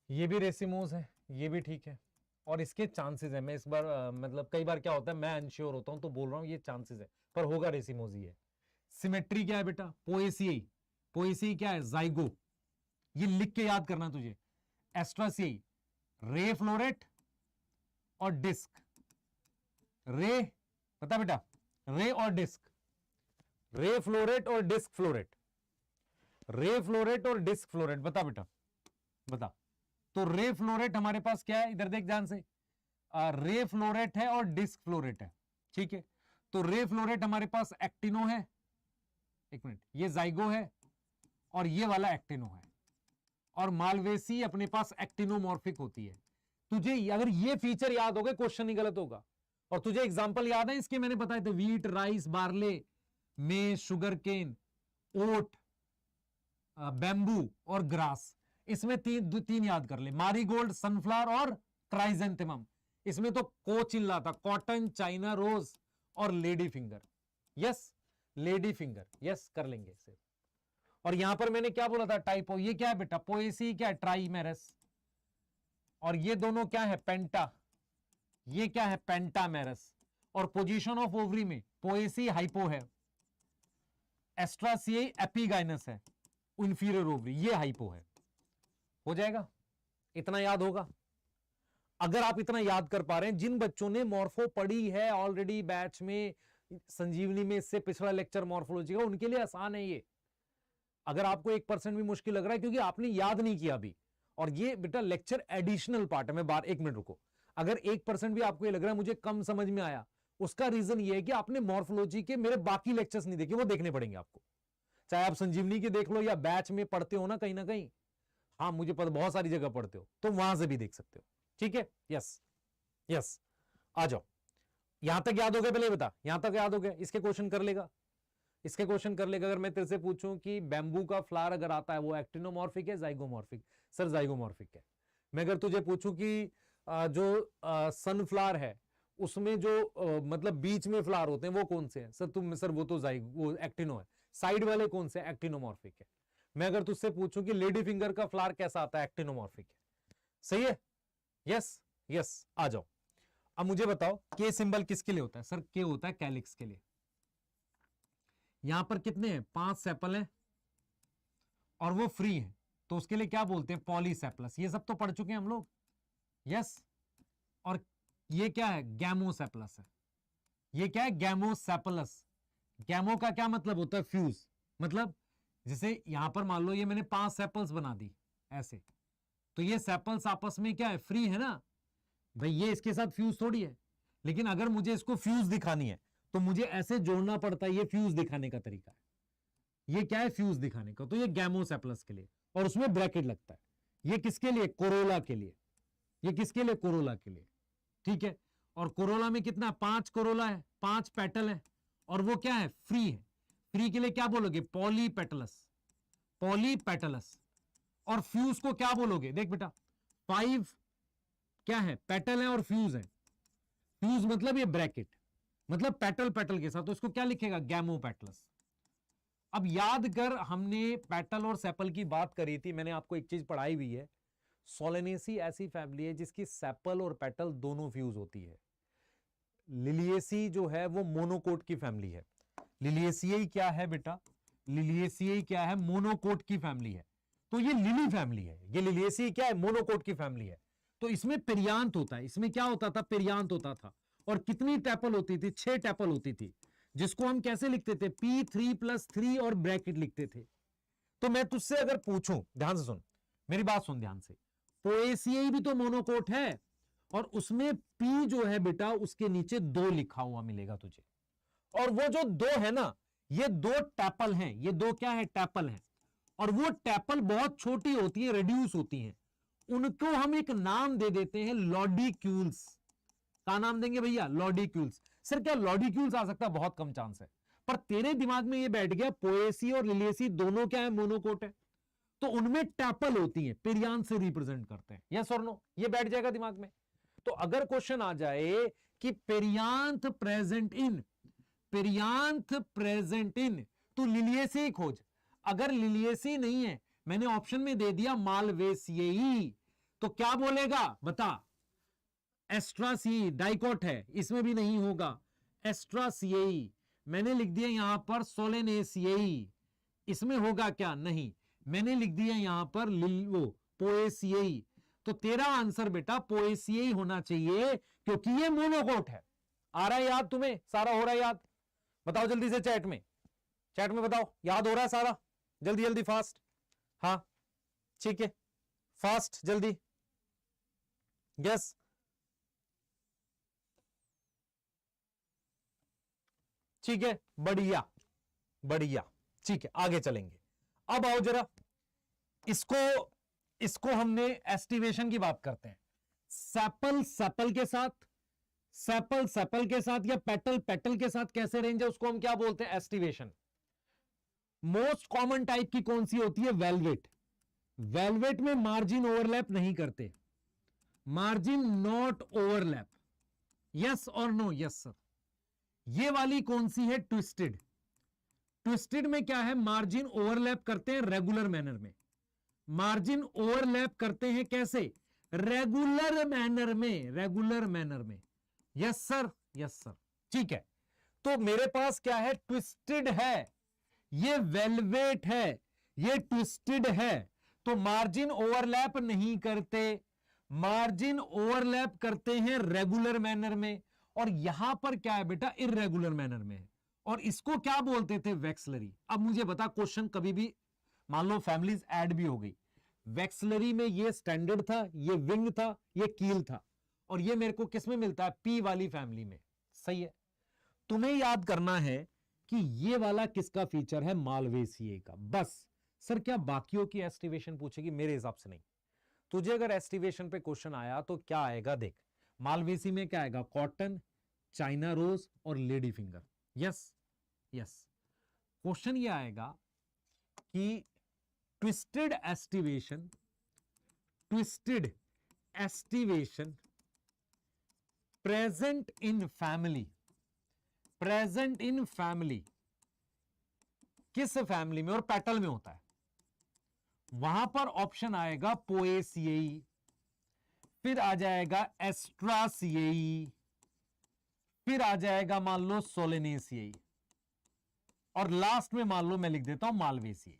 ये भी रेसिमोज है, ये भी ठीक है, और इसके चांसेस है। मैं इस बार मतलब कई बार क्या होता है, मैं अनश्योर होता हूं तो बोल रहा हूं ये चांसेस है, पर होगा रेसिमोज ही है। सिमेट्री क्या है बेटा? पोएसिएई, पोएसिएई क्या है? जाइगो। ये लिख के याद करना तुझे। एस्ट्रासिएई रे फ्लोरेट और डिस्क, रे, पता बेटा, रे और डिस्क, रे फ्लोरेट और डिस्क फ्लोरेट, रे फ्लोरेट और डिस्क फ्लोरेट, बता बेटा, बता। तो रे फ्लोरेट हमारे पास क्या है? इधर देख ध्यान से, रे फ्लोरेट है और डिस्क फ्लोरेट है, ठीक है। तो रे फ्लोरेट हमारे पास एक्टिनो है, एक मिनट, ये जाइगो है और ये वाला एक्टिनो है, और मालवेसी अपने पास एक्टिनोमॉर्फिक होती है। तुझे अगर ये फीचर याद हो गए, क्वेश्चन ही गलत होगा। और तुझे एग्जांपल याद है इसके? मैंने बताए थे, वीट, राइस, बार्ले, मेज, शुगर केन, ओट, बैम्बू और ग्रास। इसमें तीन याद कर ले, मारीगोल्ड, सनफ्लावर और क्राइजेंथेमम। इसमें तो को चिल्ला था, कॉटन, चाइना रोज और lady finger, yes, lady finger, yes, कर लेंगे इसे। और यहां पर मैंने क्या बोला था? टाइपो। ये क्या है बेटा? पोएसी क्या है? ट्राइमेरस। और ये दोनों क्या है? पेंटा। ये क्या है? पेंटामेरस। और पोजीशन ऑफ ओवरी में पोएसी हाइपो है, एस्ट्रासियाई एपिगाइनस है, इंफीरियर ओवरी, ये हाइपो है। हो जाएगा, इतना याद होगा। अगर आप इतना याद कर पा रहे हैं, जिन बच्चों ने मॉर्फो पढ़ी है ऑलरेडी बैच में, संजीवनी में, इससे पिछला लेक्चर मॉर्फोलॉजी का, उनके लिए आसान है ये। अगर आपको 1% भी मुश्किल लग रहा है क्योंकि आपने याद नहीं किया अभी, और ये बेटा लेक्चर एडिशनल पार्ट है। मैं बात, 1 मिनट रुको। अगर 1% भी आपको ये लग रहा है मुझे कम समझ में आया, उसका रीजन ये है कि आपने मॉर्फोलॉजी के मेरे बाकी लेक्चर्स नहीं देखे, वो देखने पड़ेंगे आपको। चाहे आप संजीवनी के देख लो या बैच में पढ़ते हो ना कहीं, हाँ मुझे पता बहुत सारी जगह पढ़ते हो, तो वहां से भी देख सकते हो। ठीक है, यस यस, आ जाओ। यहां तक याद हो गया? पहले बता, यहां तक याद हो गया? इसके क्वेश्चन कर लेगा, इसके क्वेश्चन कर लेगा। अगर मैं तेरे से पूछूं कि बैम्बू का फ्लावर अगर आता है वो एक्टिनोमॉर्फिक है जाइगोमॉर्फिक? सर जाइगोमॉर्फिक है। मैं अगर तुझे पूछूं कि जो सनफ्लावर है उसमें जो मतलब बीच में फ्लावर होते हैं वो कौन से हैं? सर वो तो वो एक्टिनो है। साइड वाले कौन से? एक्टिनोमॉर्फिक है। मैं अगर तुझसे पूछूं कि लेडी फिंगर का फ्लावर कैसा आता है? एक्टिनोमॉर्फिक है। सही है, यस यस, आ जाओ। अब मुझे बताओ के सिंबल किसके लिए होता है? सर के होता है कैलिक्स के लिए। यहां पर कितने हैं? 5 सेपल हैं और वो फ्री है, तो उसके लिए क्या बोलते हैं? पॉलीसेपलस। ये सब तो पढ़ चुके हैं हम लोग, यस। और ये क्या है? गैमोसेपलस है। ये क्या है? गैमोसेपलस। गैमो का क्या मतलब होता है? फ्यूज। मतलब जैसे यहां पर मान लो ये मैंने 5 सेपल्स बना दी ऐसे, तो ये सेपल्स आपस में क्या है? फ्री है ना भाई, ये इसके साथ फ्यूज थोड़ी है। लेकिन अगर मुझे इसको फ्यूज दिखानी है तो मुझे ऐसे जोड़ना पड़ता है, ये फ्यूज दिखाने का तरीका है। ये क्या है? फ्यूज दिखाने का। तो ये गैमोसेपलस के लिए, और उसमें ब्रैकेट लगता है। ये किसके लिए? कोरोला के लिए। ये किसके लिए? कोरोला के लिए। ठीक है, और कोरोला में कितना? 5 कोरोला है, 5 पेटल है, और वो क्या है? फ्री है। फ्री के लिए क्या बोलोगे? Polypetalous, polypetalous. और फ्यूज को क्या बोलोगे? देख बेटा, 5 क्या है? पेटल है और फ्यूज है। फ्यूज मतलब ये ब्रैकेट, मतलब पेटल पेटल के साथ, तो इसको क्या लिखेगा? गैमोपेटलस। अब याद कर, हमने पेटल और सेपल की बात करी थी, मैंने आपको एक चीज पढ़ाई हुई है। सोलेनेसी ऐसी फैमिली है जिसकी सेपल और पेटल दोनों फ्यूज होती है। लिलिएसी जो है वो मोनोकोट की फैमिली है। लिलिएसियाई क्या है बेटा? लिलिएसियाई क्या है? मोनोकोट की फैमिली है। तो ये लिली फैमिली है। ये लिलिएसी क्या है? मोनोकोट की फैमिली है। तो इसमें पेरियांत होता है। इसमें क्या होता था? पेरियांत होता था। और कितनी टैपल होती थी? 6 टैपल होती थी, जिसको हम कैसे लिखते थे? P3+3 और ब्रैकेट लिखते थे। तो मैं तुझसे अगर पूछूं, ध्यान से सुन, मेरी बात सुन ध्यान से, पोएसियाई भी तो मोनोकोट है, और उसमें P जो है बेटा उसके नीचे 2 लिखा हुआ मिलेगा तुझे। और वो जो 2 है ना, ये 2 टैपल हैं। ये 2 क्या है? टैपल हैं। और वो टैपल बहुत छोटी होती है, रिड्यूस होती हैं। उनको हम एक नाम दे देते हैं लॉडिक्यूल्स। क्या नाम देंगे भैया? लॉडिक्यूल्स। सर क्या लॉडिक्यूल्स आ सकता है? बहुत कम चांस है, पर तेरे दिमाग में ये बैठ गया पोएसी और लिलिएसी दोनों क्या है? मोनोकोट है, तो उनमें टैपल होती है, पेरियांत से रिप्रेजेंट करते हैं। यस और नो? ये बैठ जाएगा दिमाग में। तो अगर क्वेश्चन आ जाए कि पेरियांत प्रेजेंट इन, पेरियांत प्रेजेंट इन, तो लिलिएसी खोज। अगर लिलिएसी नहीं है, मैंने ऑप्शन में दे दिया मालवेसियई, तो क्या बोलेगा? बता। एस्ट्रासियाई डाइकोट है, इसमें भी नहीं होगा। एस्ट्रासियाई मैंने लिख दिया यहां पर सोलेनेसियाई, इसमें होगा क्या? नहीं। मैंने लिख दिया यहां पर वो पोएसियाई, तो तेरा आंसर बेटा पोएसियाई होना चाहिए, क्योंकि ये मोनोकोट है। आ रहा है याद तुम्हें? सारा हो रहा है याद? बताओ जल्दी से चैट में, चैट में बताओ, याद हो रहा है सारा? जल्दी जल्दी फास्ट। हाँ ठीक है, फास्ट जल्दी। यस, ठीक है, बढ़िया बढ़िया। ठीक है, आगे चलेंगे। अब आओ जरा, इसको इसको हमने एस्टिवेशन की बात करते हैं। सेपल सेपल के साथ, सेपल सेपल के साथ, या पेटल पेटल के साथ कैसे रेंज है, उसको हम क्या बोलते हैं? एस्टिवेशन। मोस्ट कॉमन टाइप की कौन सी होती है? वेलवेट। वेलवेट में मार्जिन ओवरलैप नहीं करते, मार्जिन नॉट ओवरलैप। यस और नो? Yes sir. ये वाली कौन सी है? ट्विस्टेड। ट्विस्टेड में क्या है? मार्जिन ओवरलैप करते हैं रेगुलर मैनर में। मार्जिन ओवरलैप करते हैं कैसे? रेगुलर मैनर में, रेगुलर मैनर में। Yes sir, yes sir. ठीक है, तो मेरे पास क्या है? ट्विस्टेड है। ये वेलवेट है, ये ट्विस्टेड है, तो मार्जिन ओवरलैप नहीं करते, मार्जिन ओवरलैप करते हैं रेगुलर मैनर में, और यहां पर क्या है बेटा, इररेगुलर मैनर में है, और इसको क्या बोलते थे, वैक्सलरी। अब मुझे बता, क्वेश्चन कभी भी मान लो फैमिलीज ऐड भी हो गई, वैक्सलरी में ये स्टैंडर्ड था, ये विंग था, ये कील था, और ये मेरे को किस में मिलता है, पी वाली फैमिली में। सही है, तुम्हें याद करना है कि ये वाला किसका फीचर है, मालवेसिए का। बस सर क्या बाकियों की एस्टिवेशन पूछेगी, मेरे हिसाब से नहीं। तुझे अगर एस्टिवेशन पे क्वेश्चन आया तो क्या आएगा, देख मालवेसी में क्या आएगा, कॉटन, चाइना रोज और lady finger. Yes yes, question ये आएगा कि twisted aestivation, twisted aestivation present in family, present in family, किस फैमिली में और पेटल में होता है, वहां पर ऑप्शन आएगा पोएसिएई, फिर आ जाएगा एस्ट्रासिएई, फिर आ जाएगा मान लो सोलेनेसिएई, और लास्ट में मान लो मैं लिख देता हूं मालवेसिएई।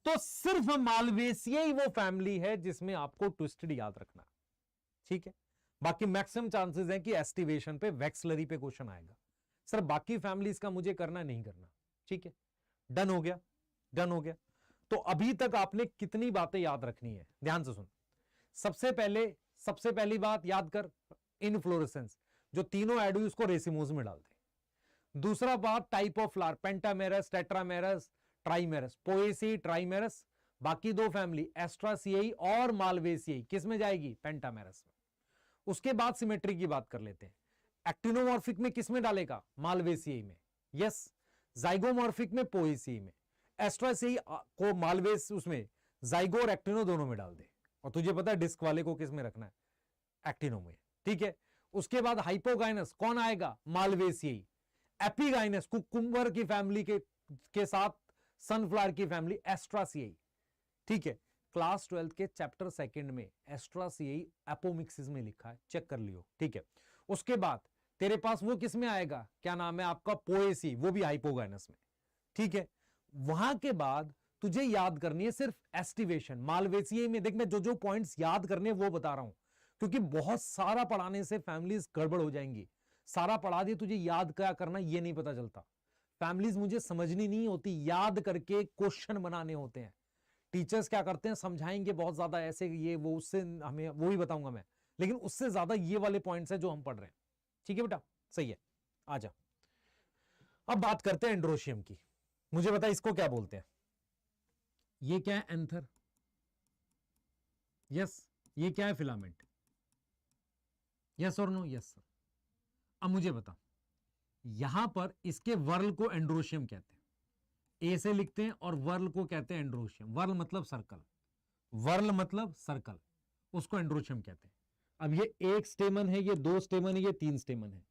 तो सिर्फ मालवेसिएई वो फैमिली है जिसमें आपको ट्विस्टेड याद रखना, ठीक है। बाकी मैक्सिमम चांसेस हैं कि एस्टिवेशन पे, वैक्सलरी पे क्वेश्चन आएगा। सर बाकी फैमिलीज का मुझे करना नहीं करना, ठीक है, डन हो गया, डन हो गया। तो अभी तक आपने कितनी बातें याद रखनी है, ध्यान से सुन। सबसे पहली बात याद कर, इनफ्लोरेसेंस, जो तीनों ऐड हुई उसको रेसिमोज में डाल दे। दूसरा बात, type of flower, pentamerous, tetramerous, ट्राइमेरस, Poaceae, ट्राइमेरस, बाकी दो फैमिली एस्ट्रासिएई और मालवेसिएई किस में जाएगी, पेंटामेरस में। उसके बाद सिमेट्री की बात कर लेते हैं। एक्टिनोमॉर्फिक में किस में डालेगा, मालवेसिएई में, यस। जाइगोमॉर्फिक में पोएसी में, एस्ट्रासिएई को मालवेस उसमें जाइगो और एक्टिनो दोनों में डाल दे। और तुझे पता है डिस्क वाले को किस में रखना है, एक्टिनो में, ठीक है। उसके बाद हाइपोगाइनस कौन आएगा, मालवेसिएई। एपिगाइनस कुकुम्बर की फैमिली के साथ सनफ्लावर की फैमिली, एस्ट्रासिएई, ठीक है। क्लास 12 के चैप्टर 2 में एस्ट्रासिएई एपोमिक्सिस में लिखा है, चेक कर लियो, ठीक है। उसके बाद तेरे पास वो किस में आएगा, क्या नाम है आपका, पोएसी, वो भी हाइपोगाइनस में, ठीक है। वहां के बाद तुझे याद करनी है सिर्फ एस्टिवेशन, मालवेसिएई में। देख मैं जो जो पॉइंट्स याद करने वो बता रहा हूं, क्योंकि बहुत सारा पढ़ाने से फैमिलीज गड़बड़ हो जाएंगी। सारा पढ़ा दिए, तुझे याद क्या करना ये नहीं पता चलता। फैमिलीज मुझे समझनी नहीं होती, याद करके क्वेश्चन बनाने होते हैं। टीचर्स क्या करते हैं, समझाएंगे बहुत ज्यादा ऐसे ये वो, उससे हमें वो भी बताऊंगा मैं, लेकिन उससे ज्यादा ये वाले पॉइंट्स हैं जो हम पढ़ रहे हैं, ठीक है बेटा, सही है। आजा, अब बात करते हैं एंड्रोशियम की। मुझे बता इसको क्या बोलते हैं, ये क्या है, एंथर, यस। ये क्या है, फिलामेंट, यस और नो, यस सर। अब मुझे बता, यहां पर इसके वर्ल को एंड्रोशियम कहते हैं, ए से लिखते हैं, और वर्ल को कहते हैं एंड्रोशियम। वर्ल मतलब सर्कल, वर्ल मतलब सर्कल, उसको एंड्रोशियम कहते हैं। अब ये एक स्टेमन है, ये दो स्टेमन है, ये तीन स्टेमन है,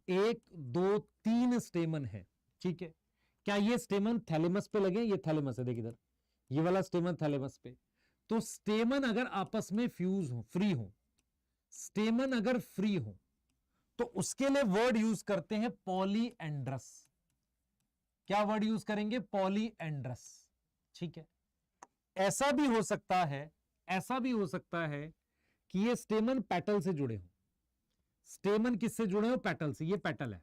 1 2 3 स्टेमन है, ठीक है। क्या ये स्टेमन थैलेमस पे लगे, ये थैलेमस है, देख इधर, ये वाला स्टेमन थैलेमस पे। तो स्टेमन अगर आपस में फ्यूज हो, फ्री हो, स्टेमन अगर फ्री हो, तो उसके लिए वर्ड यूज करते हैं पॉलीएंड्रस। क्या वर्ड यूज करेंगे, पॉलीएंड्रस, ठीक है। ऐसा भी हो सकता है, ऐसा भी हो सकता है कि ये स्टेमन पेटल से जुड़े हो। स्टेमन किससे जुड़े हो, पेटल से, ये पेटल है।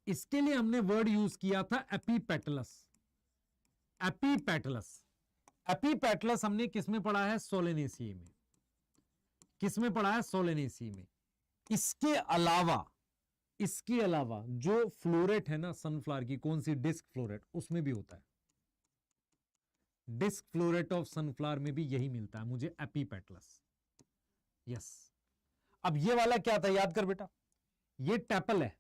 इसके लिए हमने वर्ड यूज किया था एपीपेटलस, एपीपेटलस। एपीपेटलस हमने किसमें पढ़ा है, सोलेनेसिएई में। किसमें पढ़ा है, सोलेनेसिएई में। इसके अलावा जो फ्लोरेट है ना सनफ्लावर की, कौन सी, डिस्क फ्लोरेट, उसमें भी होता है। डिस्क फ्लोरेट ऑफ सनफ्लावर में भी यही मिलता है मुझे, एपीपेटलस, यस। अब ये वाला क्या था, याद कर बेटा, ये टैपल है,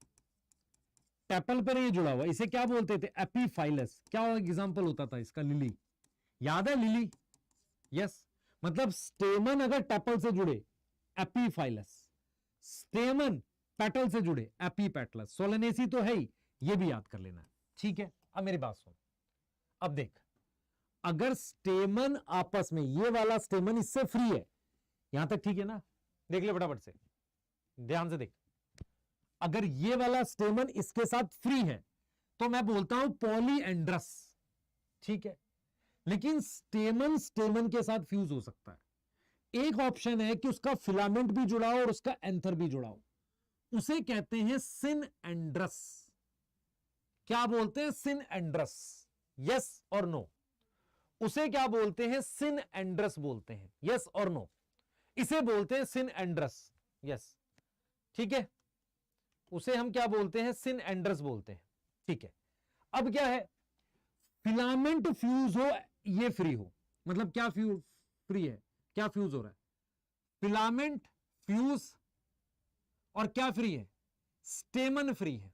टैपल पर ये जुड़ा हुआ, इसे क्या बोलते थे, एपीफाइलस। क्या एग्जांपल होता था इसका, लिली, याद है लिली, यस। मतलब स्टेमन अगर टैपल से जुड़े, एपीफाइलस, स्टेमन पेटल से जुड़े, एपीपेटलस। सोलेनेसी तो है ही, ये भी याद कर लेना, ठीक है। अब मेरी बात सुन, अब देख, अगर स्टेमन आपस में, ये वाला स्टेमन इससे फ्री है, यहां तक ठीक है ना, देख ले फटाफट से, ध्यान से देख। अगर ये वाला स्टेमन इसके साथ फ्री है, तो मैं बोलता हूं पॉलीएंड्रस, ठीक है। लेकिन स्टेमन स्टेमन के साथ फ्यूज हो सकता है। एक ऑप्शन है कि उसका फिलामेंट भी जुड़ा हो और उसका एंथर भी जुड़ा हो, उसे कहते हैं सिनएंड्रस। क्या बोलते हैं? सिनएंड्रस। यस और नो? उसे क्या बोलते हैं? सिनएंड्रस बोलते हैं। यस और नो? इसे बोलते हैं सिनएंड्रस। यस, ठीक है, उसे हम क्या बोलते हैं? सिनएंड्रस बोलते हैं, ठीक है। अब क्या है? फिलामेंट फ्यूज हो, ये फ्री हो, मतलब क्या फ्यूज फ्री है, क्या फ्यूज हो रहा है? फिलामेंट फ्यूज, और क्या फ्री है? स्टेमन फ्री है,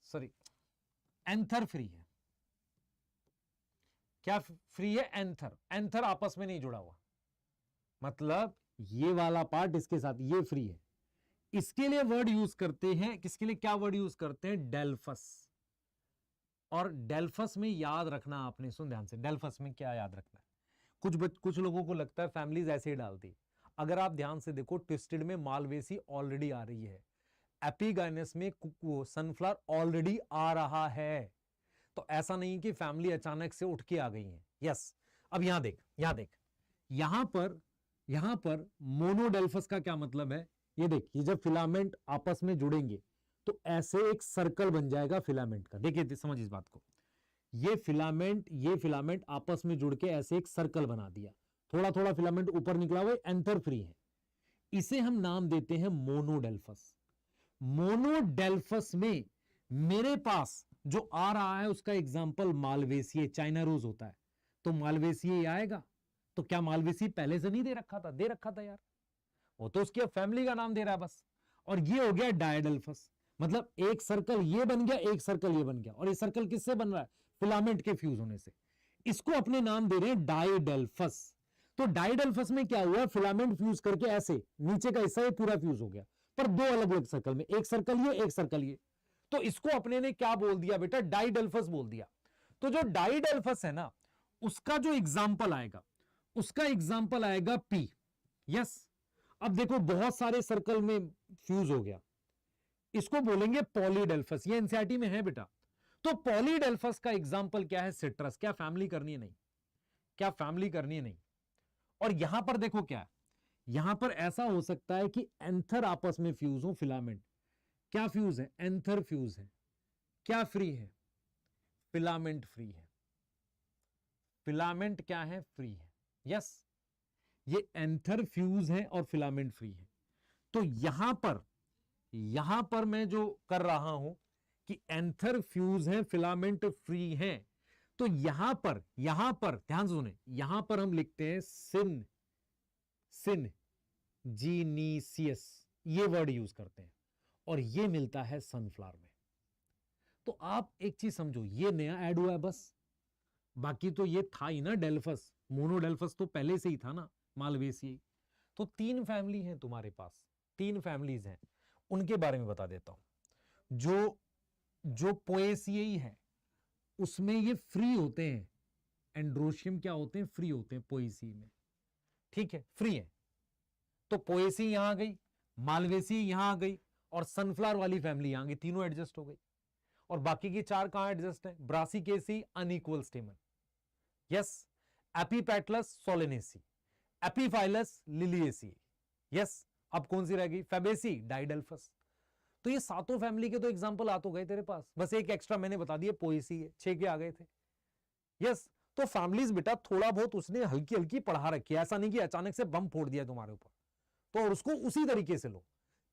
सॉरी एंथर फ्री है। क्या फ्री है? एंथर। एंथर आपस में नहीं जुड़ा हुआ, मतलब ये वाला पार्ट इसके साथ ये फ्री है। इसके लिए वर्ड यूज करते हैं, किसके लिए क्या वर्ड यूज करते हैं? डेल्फस। और डेल्फस में याद रखना आपने, सुन ध्यान से, डेल्फस में क्या याद रखना है? कुछ लोगों को लगता है फैमिलीज ऐसे ही डालती, अगर आप ध्यान से देखो ट्विस्टेड में मालवेसी ऑलरेडी आ रही है, एपिगाइनस में सनफ्लावर ऑलरेडी आ रहा है, तो ऐसा नहीं कि फैमिली अचानक से उठ के आ गई है। यस, अब यहां देख, यहां देख, यहां पर मोनोडेल्फस का क्या मतलब है? ये देख, ये जब फिलामेंट आपस में जुड़ेंगे तो ऐसे एक सर्कल बन जाएगा फिलामेंट का। देखिए समझ इस बात को, ये फिलामेंट आपस में जुड़ के ऐसे एक सर्कल बना दिया, थोड़ा थोड़ा फिलामेंट ऊपर निकला हुआ, एंथर फ्री है। इसे हम नाम देते हैं मोनोडेल्फस। मोनोडेल्फस में मेरे पास जो आ रहा है उसका एग्जांपल मालवेसी, चाइना रोज होता है, तो मालवेसी आएगा। तो क्या मालवेसी पहले से नहीं दे रखा था? दे रखा था यार, वो तो उसकी फैमिली का नाम दे रहा है बस। और ये हो गया डायडेल्फस, मतलब एक सर्कल ये बन गया, एक सर्कल ये बन गया, और ये सर्कल किससे बन रहा है? फिलामेंट के फ्यूज होने से। इसको अपने नाम दे रहे हैं डायडेल्फस। तो डायडेल्फस में क्या हुआ? फिलामेंट फ्यूज करके ऐसे नीचे का हिस्सा ये पूरा फ्यूज हो गया, पर दो अलग अलग सर्कल में, एक सर्कल ये, एक सर्कल ये। तो इसको अपने ने क्या बोल दिया बेटा? डाइडेल्फस बोल दिया। तो जो डाइडेल्फस है ना, उसका जो एग्जाम्पल आएगा, उसका एग्जाम्पल आएगा पी। यस, अब देखो बहुत सारे सर्कल में फ्यूज हो गया, इसको बोलेंगे पॉलीडेल्फस। ये एनसीईआरटी में है बेटा। तो पॉलीडेल्फस का एग्जाम्पल क्या है? सिट्रस। क्या फैमिली करनी है? नहीं। क्या फैमिली करनी है? नहीं। और यहां पर देखो क्या है, यहां पर ऐसा हो सकता है कि एंथर आपस में फ्यूज हो, फिलामेंट। क्या फ्यूज है? एंथर फ्यूज है। क्या फ्री है? फिलामेंट फ्री है। फिलामेंट क्या है? फ्री है। यस, ये एंथर फ्यूज है और फिलामेंट फ्री है। तो यहां पर मैं जो कर रहा हूं कि एंथर फ्यूज है, फिलामेंट फ्री है, तो यहां पर ध्यान सुने, यहां पर हम लिखते हैं सिन जीनीसियस, ये वर्ड यूज करते हैं, और ये मिलता है सनफ्लावर में। तो आप एक चीज समझो, ये नया ऐड हुआ है बस, बाकी तो ये था ही ना डेल्फस। मोनोडेल्फस तो पहले से ही था ना, मालवेसी। तो तीन फैमिली हैं तुम्हारे पास, तीन फैमिलीज हैं, उनके बारे में बता देता हूं। जो पोएसियई है उसमें ये फ्री होते हैं, एंड्रोशियम क्या होते हैं? फ्री होते हैं पोएसी में, ठीक है, फ्री है। तो पोएसी यहां आ गई, मालवेसी यहां आ गई, और सनफ्लावर वाली फैमिली यहां गई, तीनों एडजस्ट हो गई। और बाकी की चार कहां एडजस्ट है? Brassicaceae unequal स्टेमन, yes, epipetalous Solanaceae, epiphyllous Liliaceae, yes. अब कौन सी रह गई? फेबेसी डाइडेल्फस। तो ये सातों फैमिली के तो एग्जांपल आ तो गए तेरे पास, बस एक एक्स्ट्रा मैंने बता दिया, पोएसी है, 6 के आ गए थे। यस, तो फैमिलीज बेटा थोड़ा बहुत उसने हल्की हल्की पढ़ा रखी है, ऐसा नहीं कि अचानक से बम फोड़ दिया तुम्हारे ऊपर, तो और उसको उसी तरीके से लो।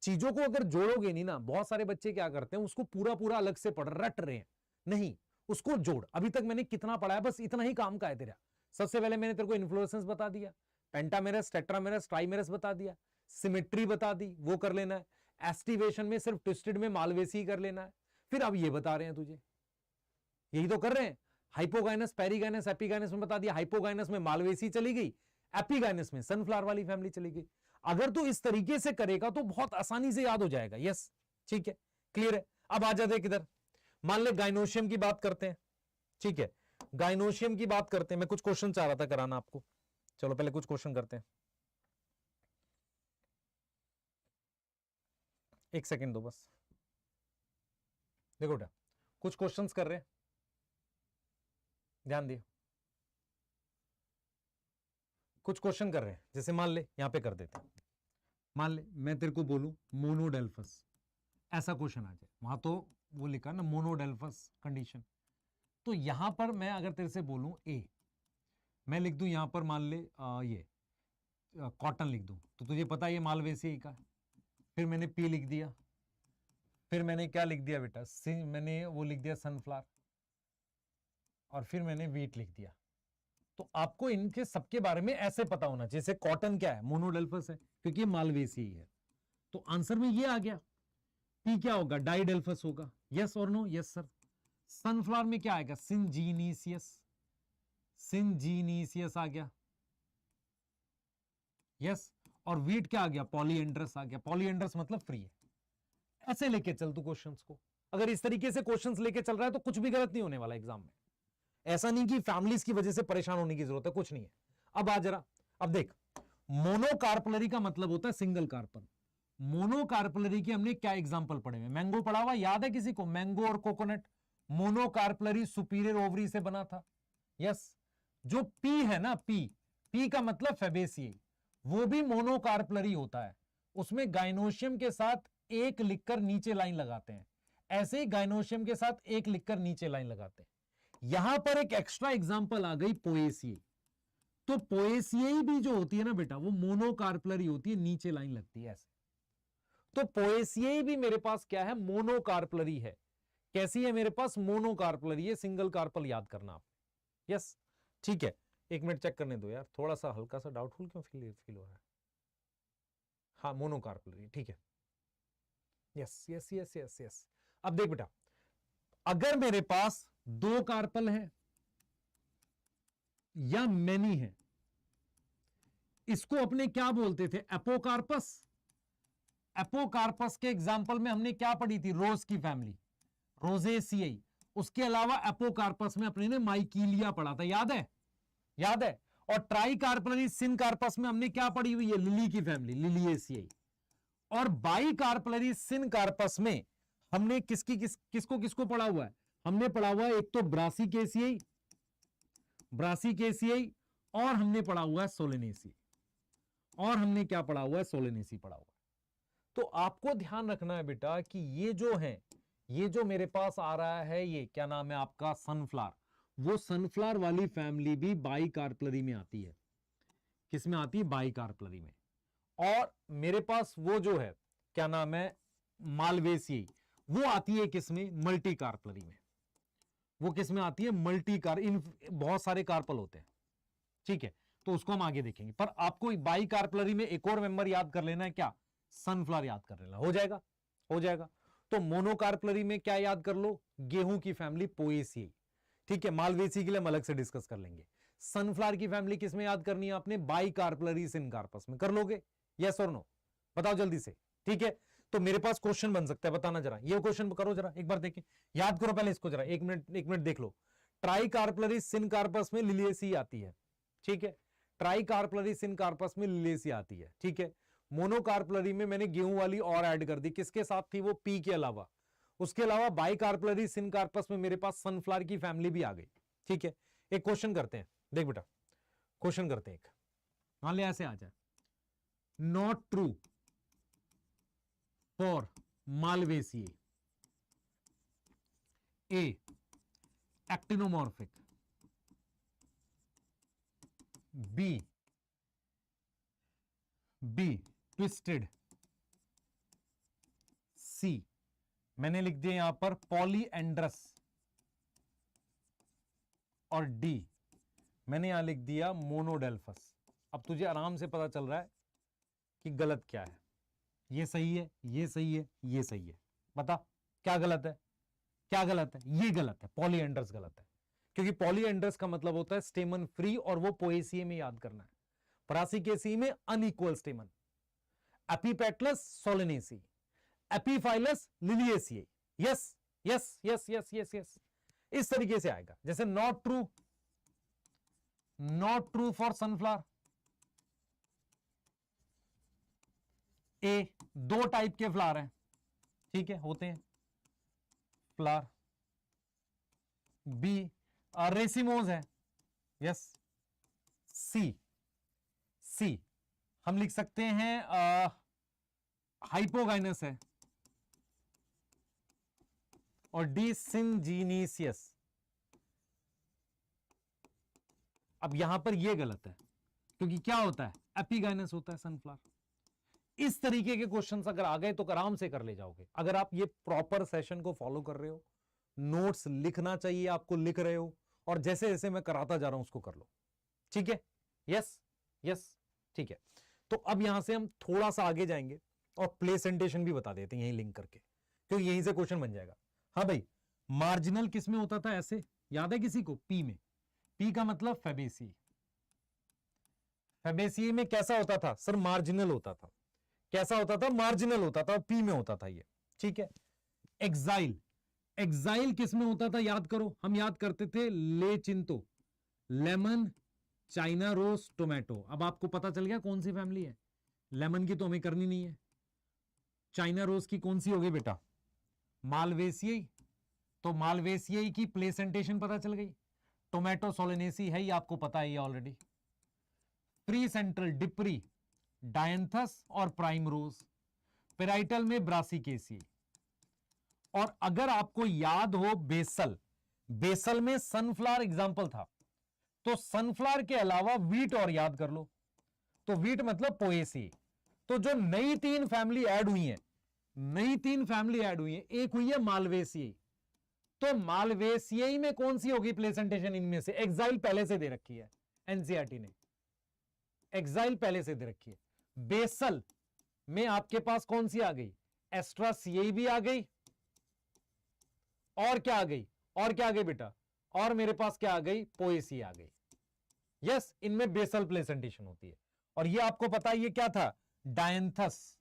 चीजों को अगर जोड़ोगे नहीं ना, बहुत सारे बच्चे क्या करते हैं, उसको पूरा पूरा अलग से पढ़ रट रहे हैं, नहीं, उसको जोड़। अभी तक मैंने कितना पढ़ा है, बस इतना ही काम का है तेरा। सबसे पहले मैंने तेरे को इन्फ्लोरेसेंस बता दिया, पेंटामेरस, टेट्रामेरस, ट्राइमेरस बता दिया, सिमेट्री बता दी, वो कर लेना है। एस्टिवेशन में सिर्फ ट्विस्टेड में मालवेसी कर लेना है। फिर अब ये बता रहे हैं तुझे, यही तो कर रहे हैं। हाइपोगाइनस, पेरिगाइनस, एपिगाइनस में बता दिया, हाइपोगाइनस में मालवेसी चली गई, एपिगाइनस में सनफ्लावर वाली फैमिली चली गई। अगर तू इस तरीके से करेगा तो बहुत आसानी से याद हो जाएगा। यस, ठीक है, क्लियर है। अब आ जाते किधर, मान ले गाइनोशियम की बात करते हैं, ठीक है, गाइनोशियम की बात करते हैं। मैं कुछ क्वेश्चन चाह रहा था कराना आपको, चलो पहले कुछ क्वेश्चन करते हैं, एक सेकंड दो बस। देखो बेटा, कुछ क्वेश्चंस कर रहे हैं, ध्यान दिए, कुछ क्वेश्चन कर रहे हैं। जैसे मान ले यहां पे कर देते हैं, मान ले मैं तेरे को बोलूं मोनोडेल्फस, ऐसा क्वेश्चन आ जाए, वहां तो वो लिखा ना मोनोडेल्फस कंडीशन। तो यहां पर मैं अगर तेरे से बोलूं ए, मैं लिख दूं यहां पर मान ले ये कॉटन लिख दूं, तो तुझे पता है ये मालवेसी का है। फिर मैंने पी लिख दिया, फिर मैंने क्या लिख दिया बेटा, मैंने वो लिख दिया सनफ्लावर, और फिर मैंने वीट लिख दिया। तो आपको इनके सबके बारे में ऐसे पता होना चाहिए। जैसे कॉटन क्या है, मोनोडेल्फस है, क्योंकि ये मालवेसी ही है। तो आंसर में ये आ गया। पी क्या होगा, डाइडेल्फस होगा। यस और नो, यस सर। सनफ्लावर में क्या आएगा, सिंजीनिसियस, सिंजीनिसियस आ गया। यस, और वीट क्या आ गया, पॉलीएंड्रस आ गया। पॉलीएंड्रस मतलब फ्री है। ऐसे लेके चल तू क्वेश्चंस को। अगर इस तरीके से क्वेश्चंस लेके चल रहा है तो कुछ भी गलत नहीं होने वाला एग्जाम में। ऐसा नहीं कि फैमिलीज की वजह से परेशान होने की जरूरत है, कुछ नहीं है। अब आ जरा, अब देख, मोनोकार्पलरी का मतलब होता है सिंगल कार्पल। मोनोकार्पलरी के हमने क्या एग्जांपल पढ़े हुए, मैंगो पढ़ा हुआ याद है किसी को, मैंगो और कोकोनट। मोनोकार्पलरी सुपीरियर ओवरी से बना था। यस, जो पी है ना, पी, पी का मतलब फेबेसिए, वो भी मोनोकार्पलरी होता है। उसमें गाइनोशियम के साथ एक लिखकर नीचे लाइन लगाते हैं, ऐसे ही गाइनोशियम के साथ एक लिखकर नीचे लाइन लगाते हैं। यहां पर एक एक्स्ट्रा एग्जांपल आ गई, पोएसिए। तो पोएसिए भी जो होती है ना बेटा, वो मोनोकार्पलरी होती है, नीचे लाइन लगती है ऐसे। तो पोएसिए भी मेरे पास क्या है, मोनोकार्पलरी है। कैसी है मेरे पास, मोनोकार्पलरी है, सिंगल कार्पल याद करना आप। यस, ठीक है, एक मिनट चेक करने दो यार, थोड़ा सा हल्का सा डाउटफुल क्यों फील हो रहा है। हाँ, मोनोकार्पलरी, ठीक है। Yes yes yes yes yes. अब देख बेटा, अगर मेरे पास दो कार्पल है या मेनी है, इसको अपने क्या बोलते थे, एपोकार्पस। एपोकार्पस के एग्जाम्पल में हमने क्या पढ़ी थी, रोज की फैमिली, रोजेसियाई। उसके अलावा एपोकार्पस में अपने ने माइकीलिया पढ़ा था, याद है, याद है। और ट्राइकार्पलरी सिनकार्पस में हमने क्या पढ़ी हुई है, लिली की फैमिली, लिलिएसियाई। और बाइकार्पलरी सिनकार्पस में हमने किसको किसको पढ़ा हुआ है, हमने पढ़ा हुआ है एक तो ब्रासिकेसियाई, ब्रासिकेसियाई, और हमने पढ़ा हुआ है सोलेनेसी, और हमने क्या पढ़ा हुआ है, सोलेनेसी पढ़ा हुआ है। तो आपको ध्यान रखना है बेटा कि ये जो है, ये जो मेरे पास आ रहा है, ये क्या नाम है आपका, सनफ्लावर, वो सनफ्लावर वाली फैमिली भी बाइकार्पलरी में आती है। किस में आती है, बाइकार्पलरी में। और मेरे पास वो जो है, क्या नाम है, मालवेसी, वो आती है किसमें, मल्टी कार्पलरी में। वो किसमें आती है, मल्टी कार, इन बहुत सारे कार्पल होते हैं, ठीक है। तो उसको हम आगे देखेंगे, पर आपको बाई कार्पलरी में एक और मेंबर याद कर लेना है, क्या, सनफ्लावर याद कर लेना, हो जाएगा, हो जाएगा। तो मोनोकार्पलरी में क्या याद कर लो, गेहूं की फैमिली पोएसियाई, ठीक है। मालवेसी के लिए हम अलग से डिस्कस कर लेंगे। सनफ्लावर की फैमिली किसमें याद करनी है आपने, बाई कार्पलरी सिनकार्पस में। कर लोगे, यस और नो, बताओ जल्दी से, ठीक है। तो मेरे पास क्वेश्चन बन सकता है, बताना जरा, ये क्वेश्चन करो जरा, एक बार देखें, याद करो पहले इसको जरा, एक मिनट देख लो। ट्राइकार्पलरी सिनकार्पस में लिलिएसी आती है, ठीक है। ट्राइकार्पलरी सिनकार्पस में लिलिएसी आती है, ठीक है। मोनोकार्पलरी में मैंने गेहूं वाली और ऐड कर दी, किसके साथ थी वो, पी के अलावा। उसके अलावा बाइकार्पलरी सिनकार्पस में मेरे पास सनफ्लावर की फैमिली भी आ गई, ठीक है। एक क्वेश्चन करते हैं, देख बेटा, क्वेश्चन करते हैं एक, मान ले ऐसे आ जाए, not true for malvaceae, A actinomorphic, B twisted, C मैंने लिख दिया यहां पर पॉलीएंड्रस, और डी मैंने यहां लिख दिया मोनोडेल्फस। अब तुझे आराम से पता चल रहा है कि गलत क्या है। ये सही है, ये सही है, ये सही है, बता क्या गलत है, क्या गलत है, ये गलत है, पॉलीएंड्रस गलत है। क्योंकि पॉलीएंड्रस का मतलब होता है स्टेमन फ्री, और वो पोएसिए में याद करना है। ब्रासिकेसी में unequal स्टेमन, epipetalous Solanaceae, epiphyllous लिलिएसिए। Yes yes yes yes yes yes, इस तरीके से आएगा। जैसे नॉट ट्रू फॉर सनफ्लावर, ए दो टाइप के फ्लावर हैं, ठीक है, होते हैं फ्लावर, बी रेसिमोज है, यस। सी हम लिख सकते हैं हाइपोगाइनस है, और डी सिंजीनिसियस। अब यहां पर यह गलत है, क्योंकि क्या होता है, एपिगाइनस होता है सनफ्लावर। इस तरीके के क्वेश्चंस अगर आ गए तो आराम से कर ले जाओगे, अगर आप ये प्रॉपर सेशन को फॉलो कर रहे हो। नोट्स लिखना चाहिए आपको, लिख रहे हो, और जैसे जैसे मैं कराता जा रहा हूं उसको कर लो, ठीक है। यस यस, ठीक है। तो अब यहां से हम थोड़ा सा आगे जाएंगे और प्लेसेंटेशन भी बता देते हैं यहीं लिंक करके, क्योंकि यहीं से क्वेश्चन बन जाएगा। हाँ भाई, मार्जिनल किस में होता था, ऐसे याद है किसी को, पी में। पी का मतलब फेबेसी। फेबेसी में कैसा होता था सर, मार्जिनल होता था। कैसा होता था, मार्जिनल होता था, पी में होता था ये, ठीक है। एक्साइल, एक्साइल किस में होता था, याद करो, हम याद करते थे लेचिंतो, लेमन, चाइना रोज, टोमेटो। अब आपको पता चल गया कौन सी फैमिली है। लेमन की तो हमें करनी नहीं है, चाइना रोज की कौन सी होगी बेटा, मालवेसियई, तो मालवेसियई की प्लेसेंटेशन पता चल गई। टोमेटो सोलेनेसी है, ये आपको पता है ये ऑलरेडी। प्री सेंट्रल डिप्री, डायंथस और प्राइम रोज। पेराइटल में ब्रासिकेसी। और अगर आपको याद हो बेसल, बेसल में सनफ्लावर एग्जांपल था, तो सनफ्लावर के अलावा वीट और याद कर लो, तो वीट मतलब पोएसी। तो जो नई तीन फैमिली ऐड हुई हैं, नई तीन फैमिली ऐड हुई है, एक हुई है मालवेसियई। तो मालवेसियई में कौन सी होगी प्लेसेंटेशन इनमें से, एक्साइल पहले से दे रखी है एनसीईआरटी ने, एक्साइल पहले से दे रखी है। बेसल में आपके पास कौन सी आ गई, एस्ट्रासियई भी आ गई, और क्या आ गई, और क्या आ गई बेटा, और मेरे पास क्या आ गई, पोएसी आ गई। यस, इनमें बेसल प्लेसेंटेशन होती है। और ये आपको पता है ये क्या था, डायंथस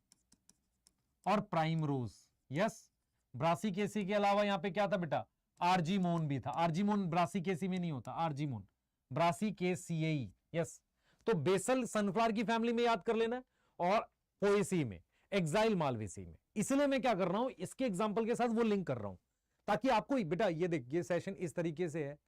और प्राइम रोज। यस, ब्रासिकेसी के अलावा यहां पे क्या था बेटा, आर्जीमोन भी था। आर्जीमोन ब्रासिकेसी में नहीं होता, आर्जीमोन ब्रासिकेसियई। यस, तो बेसल सनफ्लावर की फैमिली में याद कर लेना, और पोएसी में, एक्साइल मालवेसी में। इसलिए मैं क्या कर रहा हूं, इसके एग्जांपल के साथ वो लिंक कर रहा हूं, ताकि आपको बेटा ये देख, ये सेशन इस तरीके से है,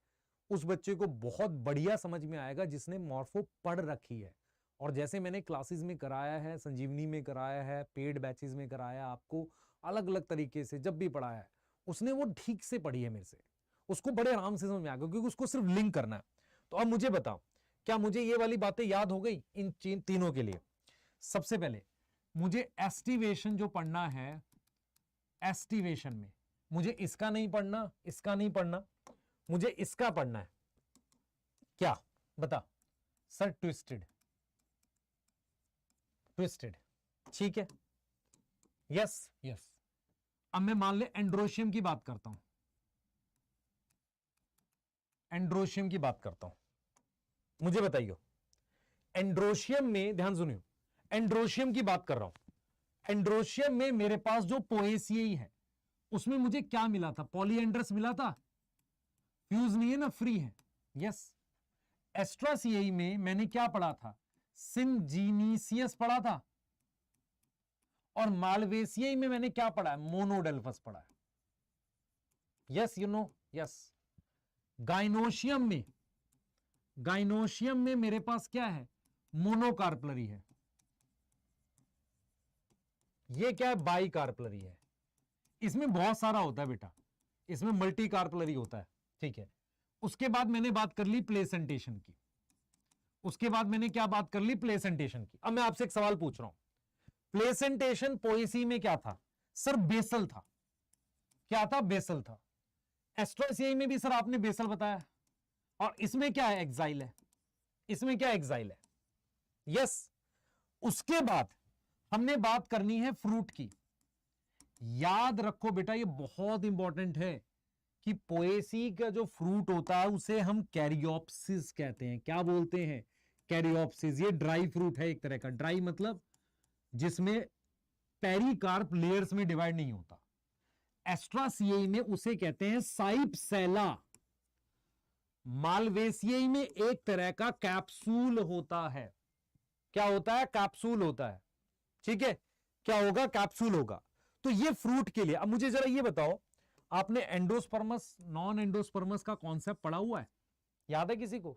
उस बच्चे को बहुत बढ़िया समझ में आएगा जिसने मॉर्फो पढ़ रखी है। और जैसे मैंने क्लासेस में कराया है, संजीवनी में कराया है, पेड बैचेस में कराया, आपको अलग अलग तरीके से जब भी पढ़ाया है, उसने वो ठीक से पढ़ी है मेरे से, उसको बड़े आराम से समझ में आ गया, क्योंकि उसको सिर्फ लिंक करना है। तो अब मुझे बताओ, क्या मुझे ये वाली बातें याद हो गई इन तीनों के लिए। सबसे पहले मुझे एस्टिवेशन जो पढ़ना है, एस्टिवेशन में मुझे इसका नहीं पढ़ना, इसका नहीं पढ़ना, मुझे इसका पढ़ना है। क्या बता सर, ट्विस्टेड, ट्विस्टेड, ठीक है। Yes yes. अब मैं मान ले एंड्रोशियम की बात करता हूं, एंड्रोशियम की बात करता हूं, मुझे बताइए एंड्रोशियम में, ध्यान सुनियो, एंड्रोशियम की बात कर रहा हूं। एंड्रोशियम में मेरे पास जो पोएसियई है, उसमें मुझे क्या मिला था, पॉलीएंड्रस मिला था, फ्यूज नहीं है ना, फ्री है। यस, एस्ट्रासियई में मैंने क्या पढ़ा था, सिंजीनिसियस पढ़ा था, और मालवेसियई में मैंने क्या पढ़ा है, मोनोडेल्फस पढ़ा है। Yes, you know, yes. Gynoecium में, गाइनोशियम में मेरे पास क्या है, मोनोकार्पलरी है। ये क्या है, बाई कार्पलरी है। इसमें बहुत सारा होता है बेटा, इसमें मल्टी कार्पलरी होता है, ठीक है। उसके बाद मैंने बात कर ली प्लेसेंटेशन की, उसके बाद मैंने क्या बात कर ली, प्लेसेंटेशन की। अब मैं आपसे एक सवाल पूछ रहा हूं, प्लेसेंटेशन पोएसी में क्या था सर, बेसल था। क्या था, बेसल था। एस्ट्रोसियई में भी सर आपने बेसल बताया, और इसमें क्या है, एक्साइल है। इसमें क्या एक्साइल है, यस। उसके बाद हमने बात करनी है फ्रूट की। याद रखो बेटा, ये बहुत इंपॉर्टेंट है कि पोएसी का जो फ्रूट होता है उसे हम कैरियोप्सिस कहते हैं। क्या बोलते हैं, कैरियोप्सिस। ये ड्राई फ्रूट है एक तरह का, ड्राई मतलब जिसमें पेरिकार्प लेयर्स में डिवाइड नहीं होता। एस्ट्रासियई में उसे कहते हैं साइपसेला। मालवेसियई में एक तरह का कैप्सूल होता है। क्या होता है, कैप्सूल होता है, ठीक है। क्या होगा, कैप्सूल होगा। तो ये फ्रूट के लिए। अब मुझे जरा ये बताओ, आपने एंडोस्पर्मस नॉन एंडोस्पर्मस का कॉन्सेप्ट पढ़ा हुआ है, याद है किसी को?